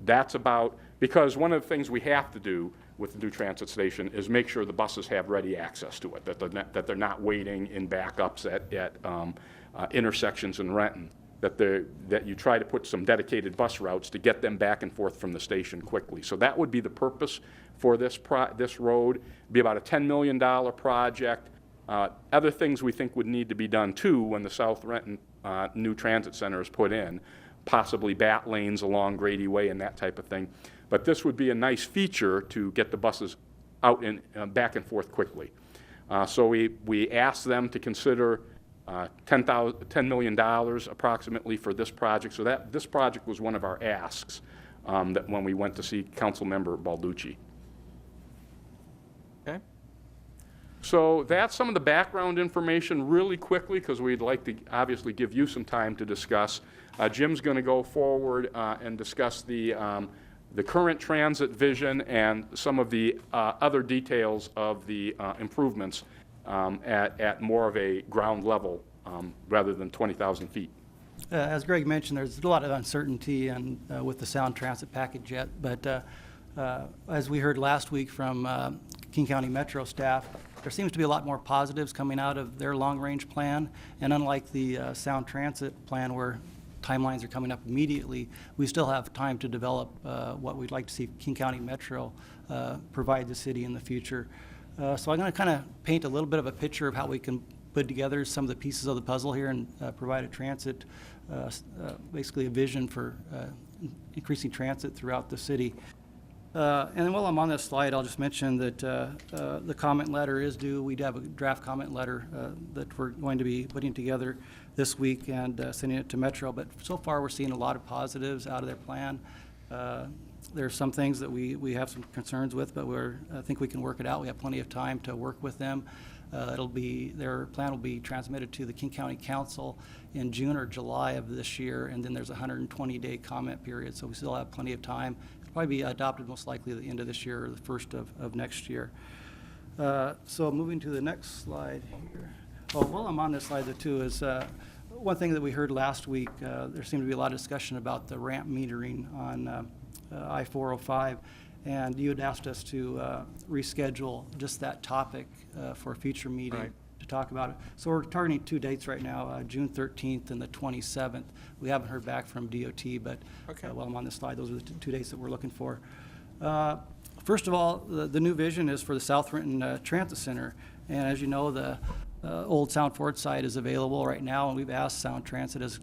That's about, because one of the things we have to do with the new transit station is make sure the buses have ready access to it, that they're not waiting in backups at intersections in Renton, that you try to put some dedicated bus routes to get them back and forth from the station quickly. So that would be the purpose for this road. It'd be about a $10 million project. Other things we think would need to be done too when the South Renton new transit center is put in, possibly bat lanes along Grady Way and that type of thing. But this would be a nice feature to get the buses out and back and forth quickly. So we asked them to consider $10 million approximately for this project. So this project was one of our asks that when we went to see Councilmember Balducci. Okay. So that's some of the background information really quickly, because we'd like to obviously give you some time to discuss. Jim's going to go forward and discuss the current transit vision and some of the other details of the improvements at more of a ground level rather than 20,000 feet. As Greg mentioned, there's a lot of uncertainty with the Sound Transit package yet, but as we heard last week from King County Metro staff, there seems to be a lot more positives coming out of their long-range plan, and unlike the Sound Transit plan where timelines are coming up immediately, we still have time to develop what we'd like to see King County Metro provide the city in the future. So I'm going to kind of paint a little bit of a picture of how we can put together some of the pieces of the puzzle here and provide a transit, basically a vision for increasing transit throughout the city. And then while I'm on this slide, I'll just mention that the comment letter is due. We do have a draft comment letter that we're going to be putting together this week and sending it to Metro. But so far, we're seeing a lot of positives out of their plan. There are some things that we have some concerns with, but I think we can work it out. We have plenty of time to work with them. Their plan will be transmitted to the King County Council in June or July of this year, and then there's a 120-day comment period, so we still have plenty of time. It'll probably be adopted most likely at the end of this year or the first of next year. So moving to the next slide here. Oh, while I'm on this slide too is one thing that we heard last week, there seemed to be a lot of discussion about the ramp metering on I-405. And you had asked us to reschedule just that topic for a future meeting Right. to talk about it. So we're targeting two dates right now, June 13th and the 27th. We haven't heard back from DOT, but Okay. while I'm on this slide, those are the two dates that we're looking for. First of all, the new vision is for the South Renton Transit Center. And as you know, the old Sound Ford site is available right now, and we've asked Sound Transit, as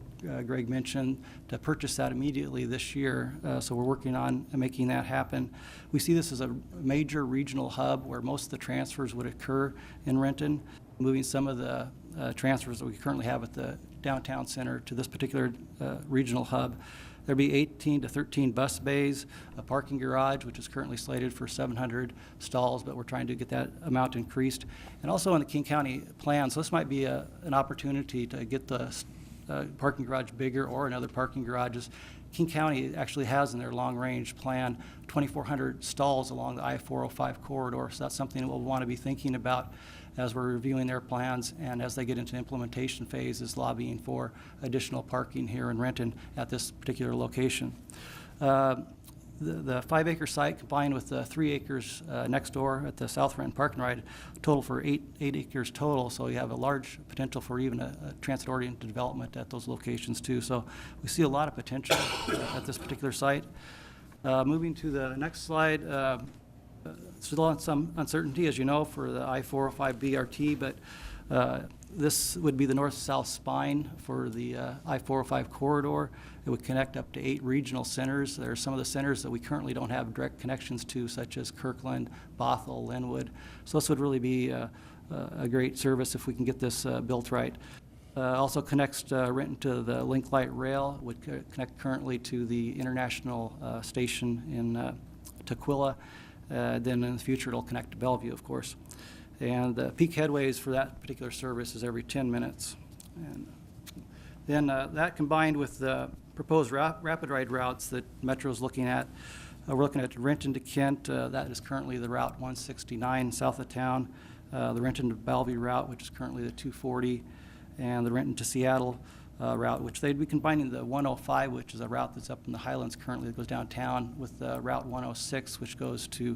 Greg mentioned, to purchase that immediately this year. So we're working on making that happen. We see this as a major regional hub where most of the transfers would occur in Renton, moving some of the transfers that we currently have at the downtown center to this particular regional hub. There'll be 18 to 13 bus bays, a parking garage, which is currently slated for 700 stalls, but we're trying to get that amount increased. And also in the King County plan, so this might be an opportunity to get the parking garage bigger or another parking garages. King County actually has in their long-range plan 2,400 stalls along the I-405 corridor, so that's something that we'll want to be thinking about as we're reviewing their plans and as they get into implementation phase is lobbying for additional parking here in Renton at this particular location. The 5-acre site combined with the 3 acres next door at the South Renton Park and Ride total for 8 acres total, so you have a large potential for even a transit-oriented development at those locations too. So we see a lot of potential at this particular site. Moving to the next slide, still some uncertainty, as you know, for the I-405 BRT, but this would be the north-south spine for the I-405 corridor. It would connect up to 8 regional centers. There are some of the centers that we currently don't have direct connections to, such as Kirkland, Bothell, Linwood. So this would really be a great service if we can get this built right. Also connects Renton to the Link Light Rail, would connect currently to the International Station in Tukwila. Then in the future, it'll connect to Bellevue, of course. And the peak headways for that particular service is every 10 minutes. And Then that combined with the proposed rapid ride routes that Metro's looking at, we're looking at Renton to Kent. That is currently the Route 169 south of town. The Renton to Bellevue route, which is currently the 240, and the Renton to Seattle route, which they'd be combining the 105, which is a route that's up in the Highlands currently that goes downtown, with Route 106, which goes to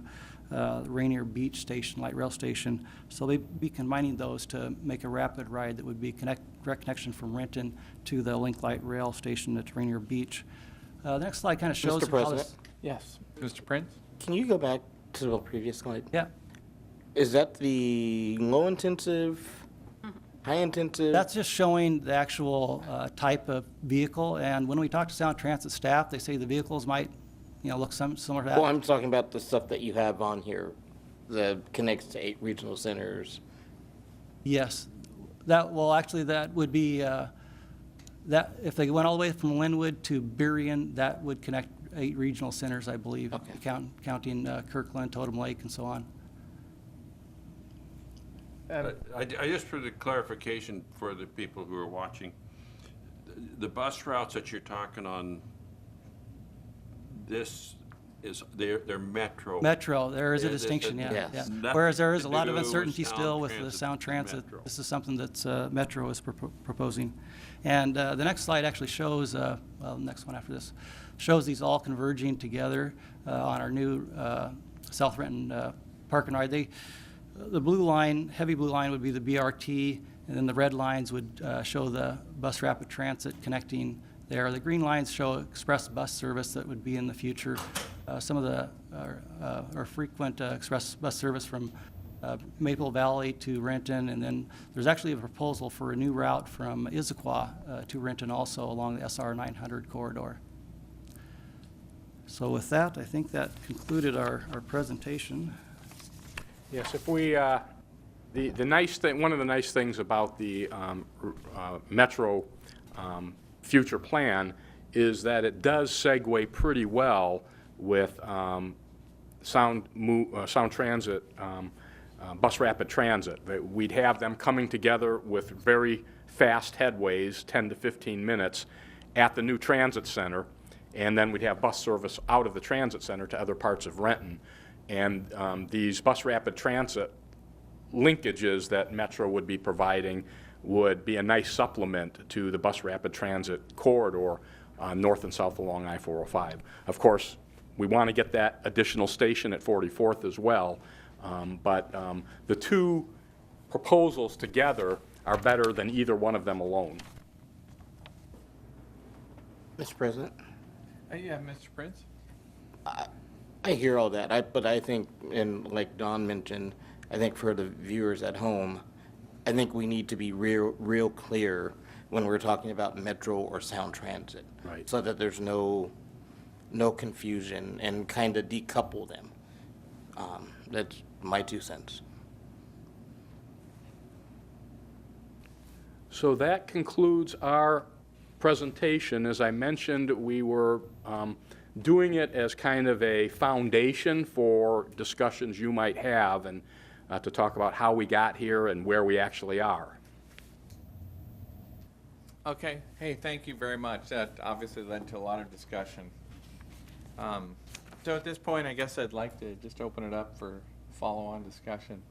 Rainier Beach Station, light rail station. So they'd be combining those to make a rapid ride that would be direct connection from Renton to the Link Light Rail Station at Rainier Beach. The next slide kind of shows Mr. how President? this. Yes. Mr. Prince? Can you go back to the previous slide? Yeah, Is that the low-intensive, high-intensive? that's just showing the actual type of vehicle. And when we talk to Sound Transit staff, they say the vehicles might, look similar to that. Well, I'm talking about the stuff that you have on here that connects to 8 regional centers. Yes. That would be, that, if they went all the way from Linwood to Berrien, that would connect 8 regional centers, I believe, Okay. counting Kirkland, Totem Lake, and so on. I just for the clarification for the people who are watching, the bus routes that you're talking on, this is, they're metro. Metro, there is a Yeah, distinction, that- yeah. Yes. Yeah. Whereas there is a Nothing lot to of do with uncertainty Sound still with the Transit Sound Transit. Metro. This is something that's Metro is proposing. And the next slide actually shows, well, the next one after this, shows these all converging together on our new South Renton Park and Ride. The blue line, heavy blue line would be the BRT, and then the red lines would show the bus rapid transit connecting there. The green lines show express bus service that would be in the future. Some of the are frequent express bus service from Maple Valley to Renton, and then there's actually a proposal for a new route from Issaquah to Renton also along the SR 900 corridor. So with that, I think that concluded our presentation. Yes, if we, the nice thing, one of the nice things about the Metro future plan is that it does segue pretty well with Sound Transit, Bus Rapid Transit. That we'd have them coming together with very fast headways, 10 to 15 minutes, at the new transit center, and then we'd have bus service out of the transit center to other parts of Renton. And these Bus Rapid Transit linkages that Metro would be providing would be a nice supplement to the Bus Rapid Transit corridor north and south along I-405. Of course, we want to get that additional station at 44th as well, but the two proposals together are better than either one of them alone. Mr. President? Yeah, Mr. Prince? I hear all that, but I think, and like Don mentioned, I think for the viewers at home, I think we need to be real clear when we're talking about Metro or Sound Transit. Right. So that there's no confusion and kind of decouple them. That's my 2 cents. So that concludes our presentation. As I mentioned, we were doing it as kind of a foundation for discussions you might have and to talk about how we got here and where we actually are. Okay, hey, thank you very much. That obviously led to a lot of discussion. So at this point, I guess I'd like to just open it up for follow-on discussion.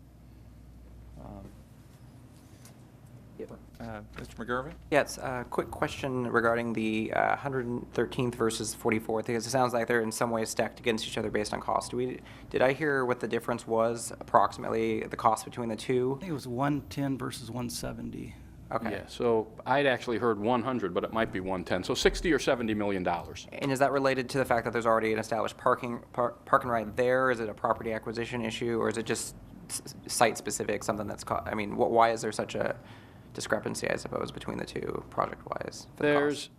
Mr. McGurven? Yes, quick question regarding the 113th versus 44th, because it sounds like they're in some ways stacked against each other based on cost. Did I hear what the difference was, approximately, the cost between the two? I think it was 110 versus 170. Okay. Yeah, so I'd actually heard 100, but it might be 110, so 60 or 70 million dollars. And is that related to the fact that there's already an established park and ride there? Is it a property acquisition issue, or is it just site-specific, something that's, I mean, why is there such a discrepancy, I suppose, between the two project-wise for the cost?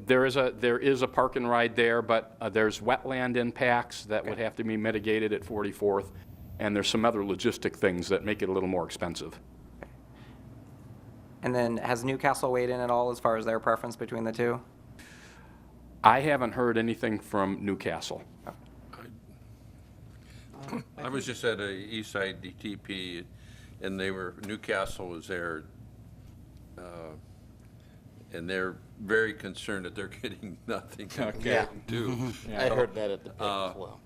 There is a park and ride there, but there's wetland impacts that would have to be mitigated at 44th, and there's some other logistic things that make it a little more expensive. And then has Newcastle weighed in at all as far as their preference between the two? I haven't heard anything from Newcastle. I was just at a Eastside DTP, and Newcastle was there, and they're very concerned that they're getting nothing Yeah. too. I heard that at the pit as well.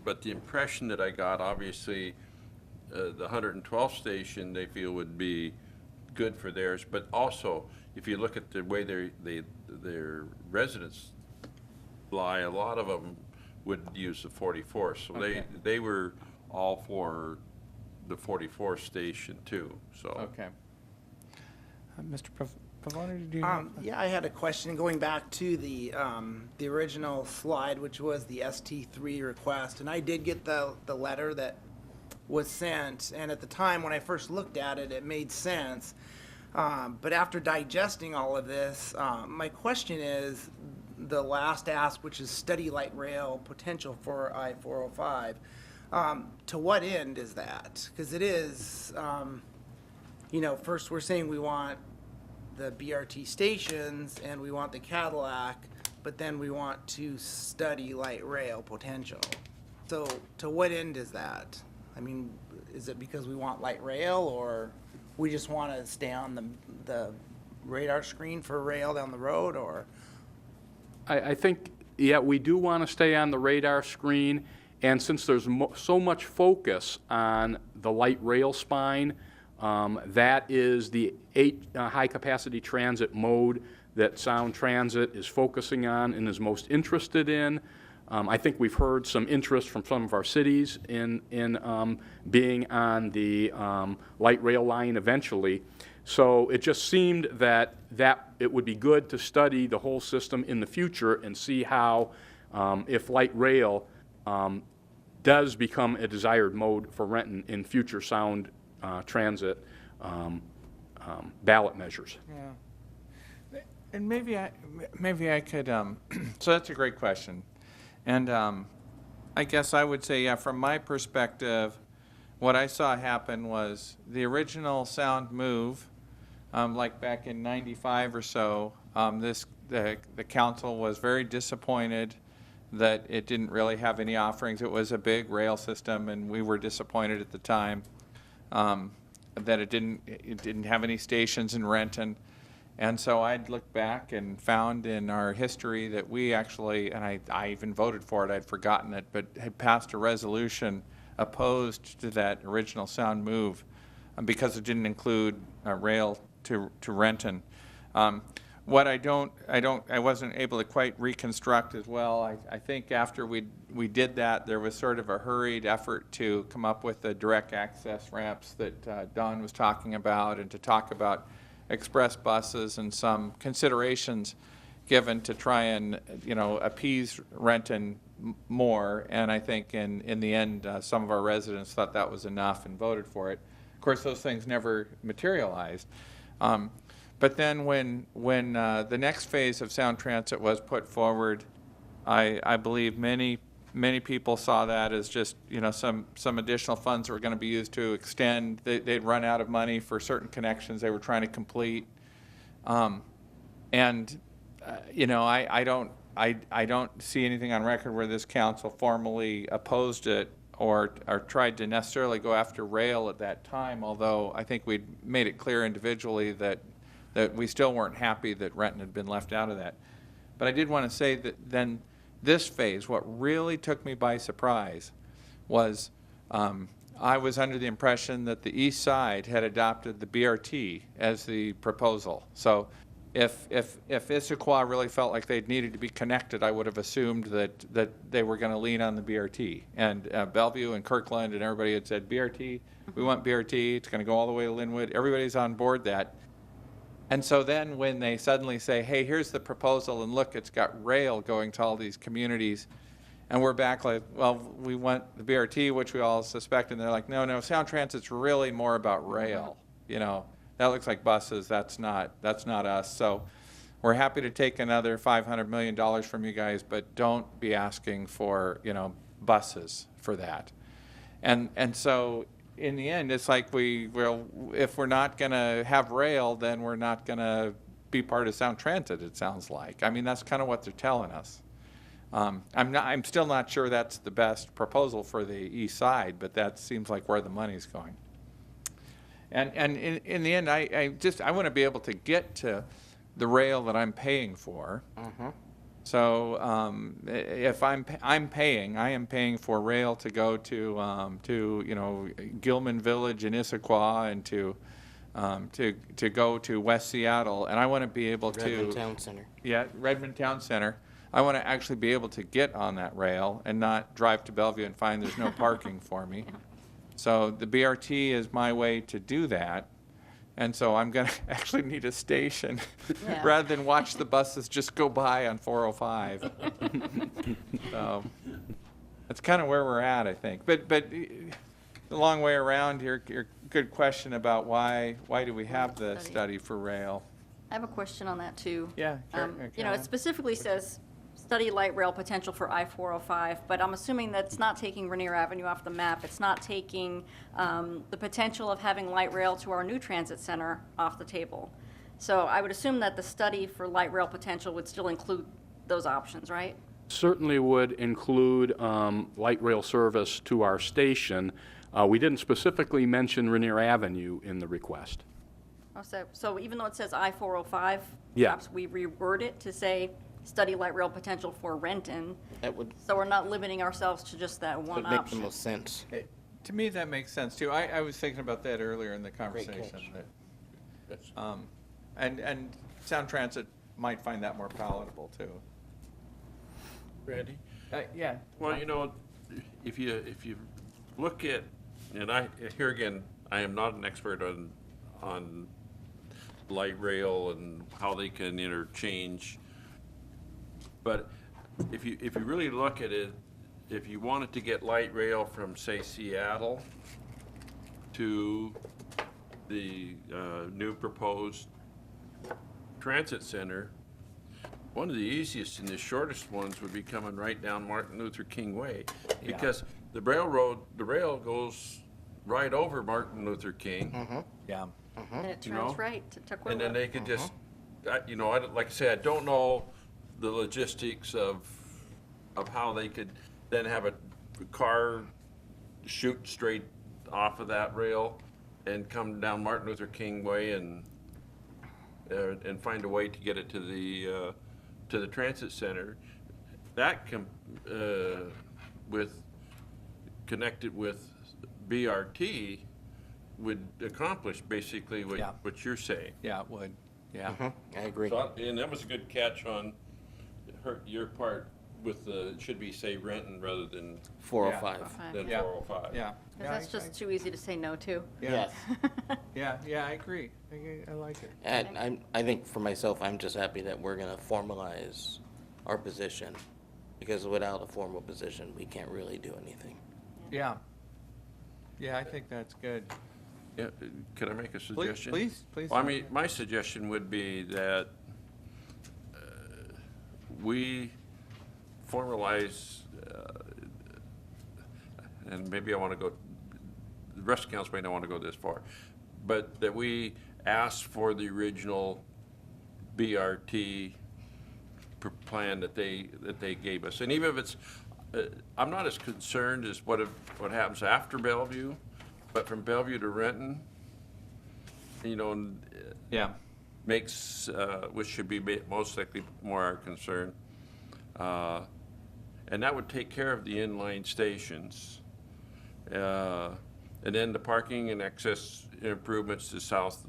But the impression that I got, obviously, the 112th station, they feel would be good for theirs, but also, if you look at the way their residents lie, a lot of them would use the 44th. So Okay. they were all for the 44th station too, so. Okay. Mr. Pavoni, did you have? Yeah, I had a question going back to the original slide, which was the ST3 request, and I did get the letter that was sent, and at the time when I first looked at it, it made sense. But after digesting all of this, my question is, the last ask, which is study light rail potential for I-405, to what end is that? Because it is, first we're saying we want the BRT stations and we want the Cadillac, but then we want to study light rail potential. So to what end is that? I mean, is it because we want light rail, or we just want to stay on the radar screen for rail down the road, or? I think, yeah, we do want to stay on the radar screen, and since there's so much focus on the light rail spine, that is the 8 high-capacity transit mode that Sound Transit is focusing on and is most interested in. I think we've heard some interest from some of our cities in being on the light rail line eventually. So it just seemed that it would be good to study the whole system in the future and see how, if light rail does become a desired mode for Renton in future Sound Transit ballot measures. Yeah. And maybe I could, so that's a great question. And I guess I would say, yeah, from my perspective, what I saw happen was the original Sound move, like back in '95 or so, the council was very disappointed that it didn't really have any offerings. It was a big rail system, and we were disappointed at the time that it didn't have any stations in Renton. And so I'd looked back and found in our history that we actually, and I even voted for it, I'd forgotten it, but had passed a resolution opposed to that original Sound move because it didn't include rail to Renton. What I wasn't able to quite reconstruct as well. I think after we did that, there was sort of a hurried effort to come up with the direct access ramps that Don was talking about, and to talk about express buses and some considerations given to try and, appease Renton more. And I think in the end, some of our residents thought that was enough and voted for it. Of course, those things never materialized. But then when the next phase of Sound Transit was put forward, I believe many people saw that as just, some additional funds that were going to be used to extend. They'd run out of money for certain connections they were trying to complete. I don't see anything on record where this council formally opposed it or tried to necessarily go after rail at that time, although I think we'd made it clear individually that we still weren't happy that Renton had been left out of that. But I did want to say that then this phase, what really took me by surprise was I was under the impression that the East Side had adopted the BRT as the proposal. So if Issaquah really felt like they needed to be connected, I would have assumed that they were going to lean on the BRT. And Bellevue and Kirkland and everybody had said, BRT, we want BRT, it's going to go all the way to Linwood. Everybody's on board that. And so then when they suddenly say, hey, here's the proposal, and look, it's got rail going to all these communities, and we're back like, well, we want the BRT, which we all suspect, and they're like, no, Sound Transit's really more about rail. That looks like buses, that's not us. So we're happy to take another $500 million from you guys, but don't be asking for, buses for that. And so in the end, it's like if we're not going to have rail, then we're not going to be part of Sound Transit, it sounds like. I mean, that's kind of what they're telling us. I'm still not sure that's the best proposal for the East Side, but that seems like where the money's going. And in the end, I want to be able to get to the rail that I'm paying for. So if I am paying for rail to go to you know, Gilman Village in Issaquah and to go to West Seattle, and I want to be able Redmond to, Town Center. yeah, Redmond Town Center. I want to actually be able to get on that rail and not drive to Bellevue and find there's no parking for me. So the BRT is my way to do that. And so I'm going to actually need a station Yeah. rather than watch the buses just go by on 405. So that's kind of where we're at, I think. But the long way around, your good question about why do we have the study for rail? I have a question on that, too. Yeah, sure. You know, Caroline. it specifically says, study light rail potential for I-405, but I'm assuming that's not taking Rainier Avenue off the map. It's not taking the potential of having light rail to our new transit center off the table. So I would assume that the study for light rail potential would still include those options, right? Certainly would include light rail service to our station. We didn't specifically mention Rainier Avenue in the request. Oh, so even though it says I-405, Yeah. perhaps we reword it to say, study light rail potential for Renton, That would so we're not limiting ourselves to just that one make the option. most sense. To me, that makes sense, too. I was thinking about that earlier in the conversation. That's- And Sound Transit might find that more palatable, too. Randy? Yeah. Well, you know, if you look at, and here again, I am not an expert on light rail and how they can interchange. But if you really look at it, if you wanted to get light rail from, say, Seattle to the new proposed transit center, one of the easiest and the shortest ones would be coming right down Martin Luther King Way. Because the rail goes right over Martin Luther King. Yeah. And it You turns know, right to Tukwila. And then they could just, you know, like I say, I don't know the logistics of how they could then have a car shoot straight off of that rail and come down Martin Luther King Way and find a way to get it to the transit center. That connected with BRT would accomplish basically Yeah. what you're saying. Yeah, it would. Yeah. I agree. And that was a good catch on your part with it should be, say, Renton rather than 405. Okay. Yeah. 405. Yeah. 'Cause that's just too easy to say no to. Yeah. Yes. Yeah, I agree. I like it. And I think for myself, I'm just happy that we're gonna formalize our position, because without a formal position, we can't really do anything. Yeah. Yeah, I think that's good. Yeah, can I make a suggestion? Please. Well, I mean, my suggestion would be that we formalize, and maybe I want to go, the rest of council may not want to go this far, but that we ask for the original BRT plan that they gave us. And even if it's, I'm not as concerned as what happens after Bellevue, but from Bellevue to Renton, you know, Yeah. makes, which should be most likely more our concern. And that would take care of the inline stations. And then the parking and access improvements to South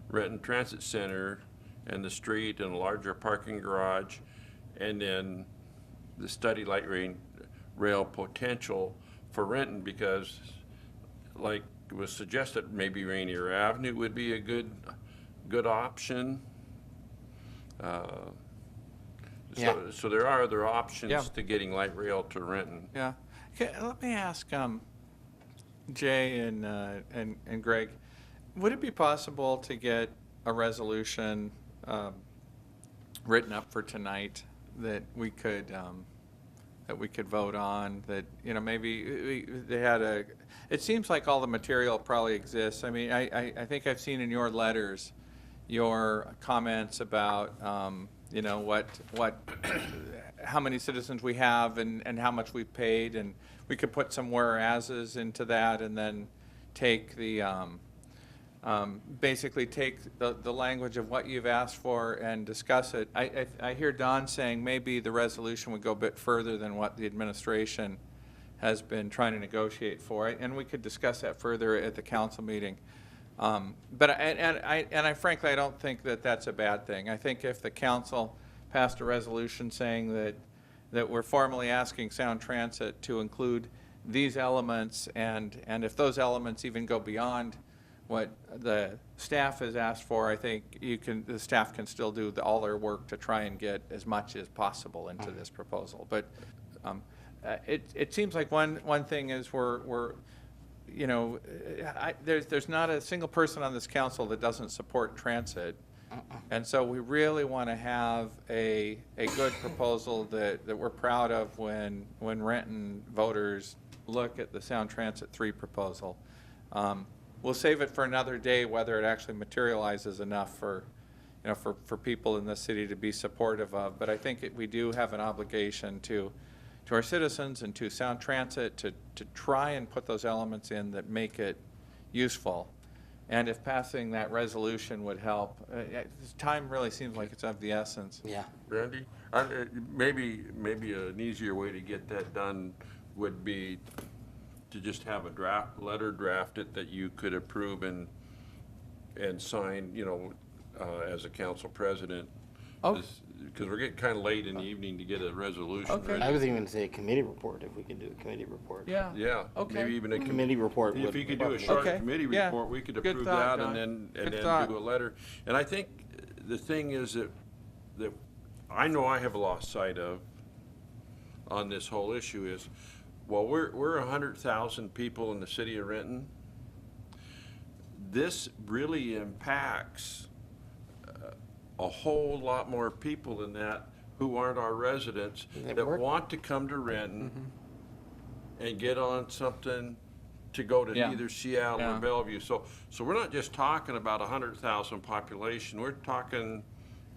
Renton Transit Center and the street and a larger parking garage. And then the study light rail potential for Renton, because like was suggested, maybe Rainier Avenue would be a good option. Yeah. So there are other options Yeah. to getting light rail to Renton. Yeah. Okay, let me ask Jay and Greg, would it be possible to get a resolution written up for tonight that we could vote on, that, you know, maybe they had it seems like all the material probably exists. I mean, I think I've seen in your letters your comments about, you know, how many citizens we have and how much we've paid, and we could put some whereases into that and then take the basically take the language of what you've asked for and discuss it. I hear Don saying maybe the resolution would go a bit further than what the administration has been trying to negotiate for, and we could discuss that further at the council meeting. But I frankly, I don't think that that's a bad thing. I think if the council passed a resolution saying that we're formally asking Sound Transit to include these elements, and if those elements even go beyond what the staff has asked for, I think the staff can still do all their work to try and get as much as possible into this proposal. But it seems like one thing is we're you know, there's not a single person on this council that doesn't support transit. And so we really want to have a good proposal that we're proud of when Renton voters look at the Sound Transit 3 proposal. We'll save it for another day whether it actually materializes enough for people in the city to be supportive of. But I think we do have an obligation to our citizens and to Sound Transit to try and put those elements in that make it useful. And if passing that resolution would help, time really seems like it's of the essence. Yeah. Randy, maybe an easier way to get that done would be to just have a letter drafted that you could approve and sign, as a council president. Oh. Because we're getting kind of late in the evening to get a resolution Okay. ready. I was even gonna say a committee report, if we could do a committee report. Yeah. Yeah, Okay. maybe even a Committee report If would. you could do a short Okay, committee yeah. report, we could Good approve thought, that Don. and Good then thought. do a letter. And I think the thing is that I know I have lost sight of on this whole issue is, well, we're 100,000 people in the city of Renton. This really impacts a whole lot more people than that who aren't our residents that want to come to Renton and get on something to go to Yeah. either Seattle Yeah. or Bellevue. So we're not just talking about 100,000 population. We're talking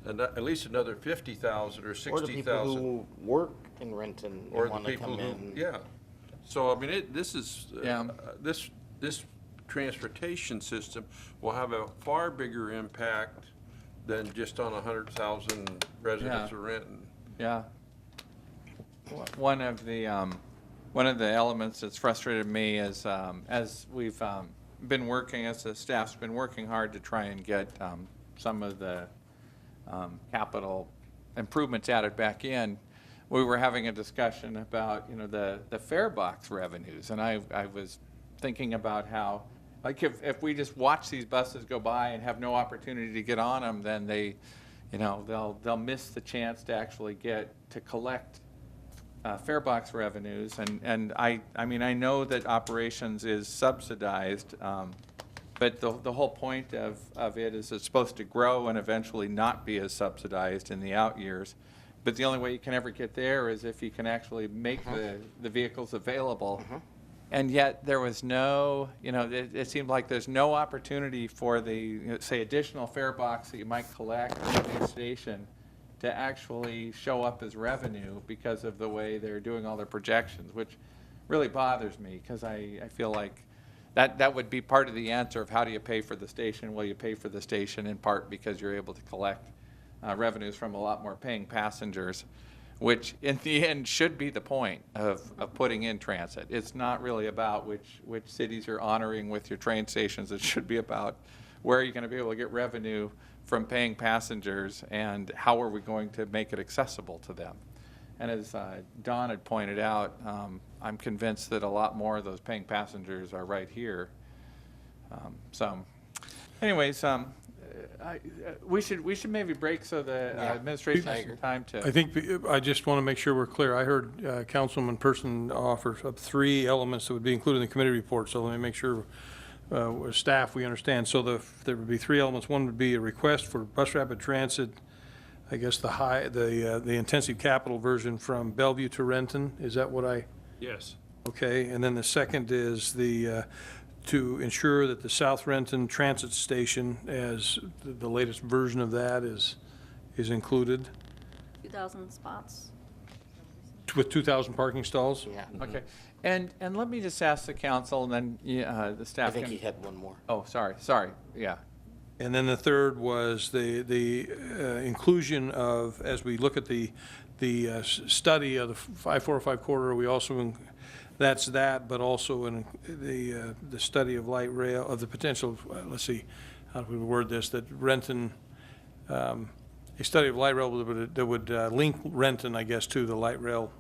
at least another 50,000 or Or the people 60,000. who work in Renton Or and the wanna people come who, in. yeah. So, I mean, this is, Yeah. this transportation system will have a far bigger impact than just on 100,000 residents Yeah. of Renton. Yeah. One of the elements that's frustrated me is, as we've been working, as the staff's been working hard to try and get some of the capital improvements added back in, we were having a discussion about, the fare box revenues. And I was thinking about how, like, if we just watch these buses go by and have no opportunity to get on them, then they'll miss the chance to actually get to collect fare box revenues. And I mean, I know that operations is subsidized, but the whole point of it is it's supposed to grow and eventually not be as subsidized in the out years. But the only way you can ever get there is if you can actually make the vehicles available. And yet there was no, it seemed like there's no opportunity for the, say, additional fare box that you might collect at the station to actually show up as revenue because of the way they're doing all their projections, which really bothers me because I feel like that would be part of the answer of how do you pay for the station? Well, you pay for the station in part because you're able to collect revenues from a lot more paying passengers, which in the end should be the point of putting in transit. It's not really about which cities you're honoring with your train stations. It should be about where are you going to be able to get revenue from paying passengers and how are we going to make it accessible to them. And as Don had pointed out, I'm convinced that a lot more of those paying passengers are right here. So anyways, we should maybe break so the administration has some time to. I think, I just want to make sure we're clear. I heard Councilman Person offer up 3 elements that would be included in the committee report, so let me make sure, as staff, we understand. So there would be 3 elements. One would be a request for bus rapid transit, I guess the intensive capital version from Bellevue to Renton. Is that what Yes. okay? And then the second is to ensure that the South Renton Transit Station, as the latest version of that is included 2,000 spots. with 2,000 parking stalls? Yeah. Okay. And let me just ask the council, and then the I staff think can. he had one more. Oh, sorry, yeah. And then the third was the inclusion of, as we look at the study of the 5405 corridor, we also, that's that, but also in the study of light rail, of the potential, let's see, how do we word this, that Renton, a study of light rail that would link Renton, I guess, to the light rail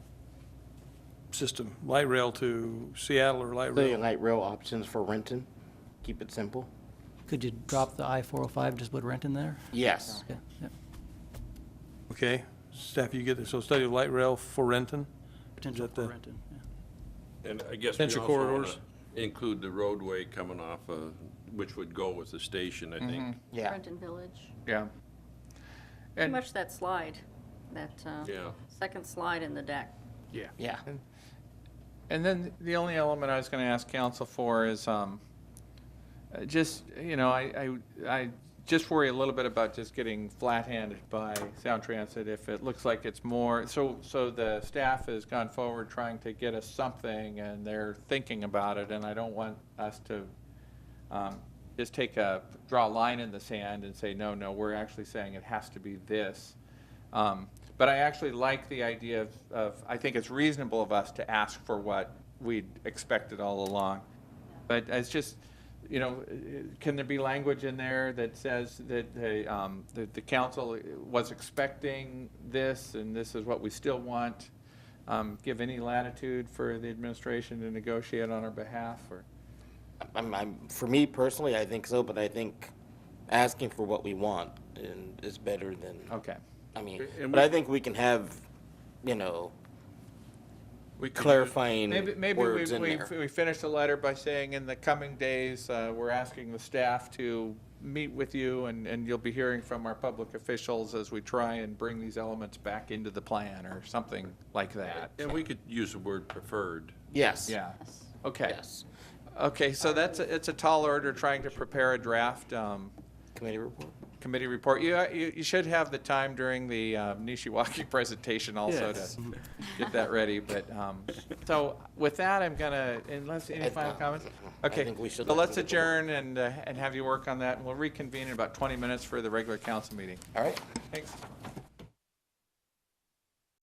system, light rail to Seattle or light The rail. light rail options for Renton, keep it simple. Could you drop the I-405, just put Renton there? Yes. Okay, yeah. Okay, staff, you get this, so study of light rail for Renton? Potential that for the- Renton, yeah. And I guess we Potential also want corridors. to include the roadway coming off, which would go with the station, I think. Yeah. Renton Village. Yeah. Pretty And, much that slide, that Yeah. second slide in the deck. Yeah. and then the only element I was going to ask council for is, just, I just worry a little bit about just getting flat-handed by Sound Transit if it looks like it's more, so the staff has gone forward trying to get us something, and they're thinking about it, and I don't want us to just draw a line in the sand and say, no, we're actually saying it has to be this. But I actually like the idea of, I think it's reasonable of us to ask for what we'd expected all along. But it's just, can there be language in there that says that the council was expecting this, and this is what we still want? Give any latitude for the administration to negotiate on our behalf, or? For me personally, I think so, but I think asking for what we want is better than, Okay. I mean, And but I think we can have, We could- clarifying Maybe words in we there. we finish the letter by saying in the coming days, we're asking the staff to meet with you, and you'll be hearing from our public officials as we try and bring these elements back into the plan, or something like that. And we could use the word preferred. Yes. Yeah, okay. Yes. Okay, so it's a tall order trying to prepare a draft Committee report? committee report. You should have the time during the Nishiwaki presentation also Yes. to get that ready, but, so with that, I'm gonna, unless, any I- final comments? I Okay, think we should so let let's them get to work. adjourn and have you work on that, and we'll reconvene in about 20 minutes for the regular council meeting. All right. Thanks.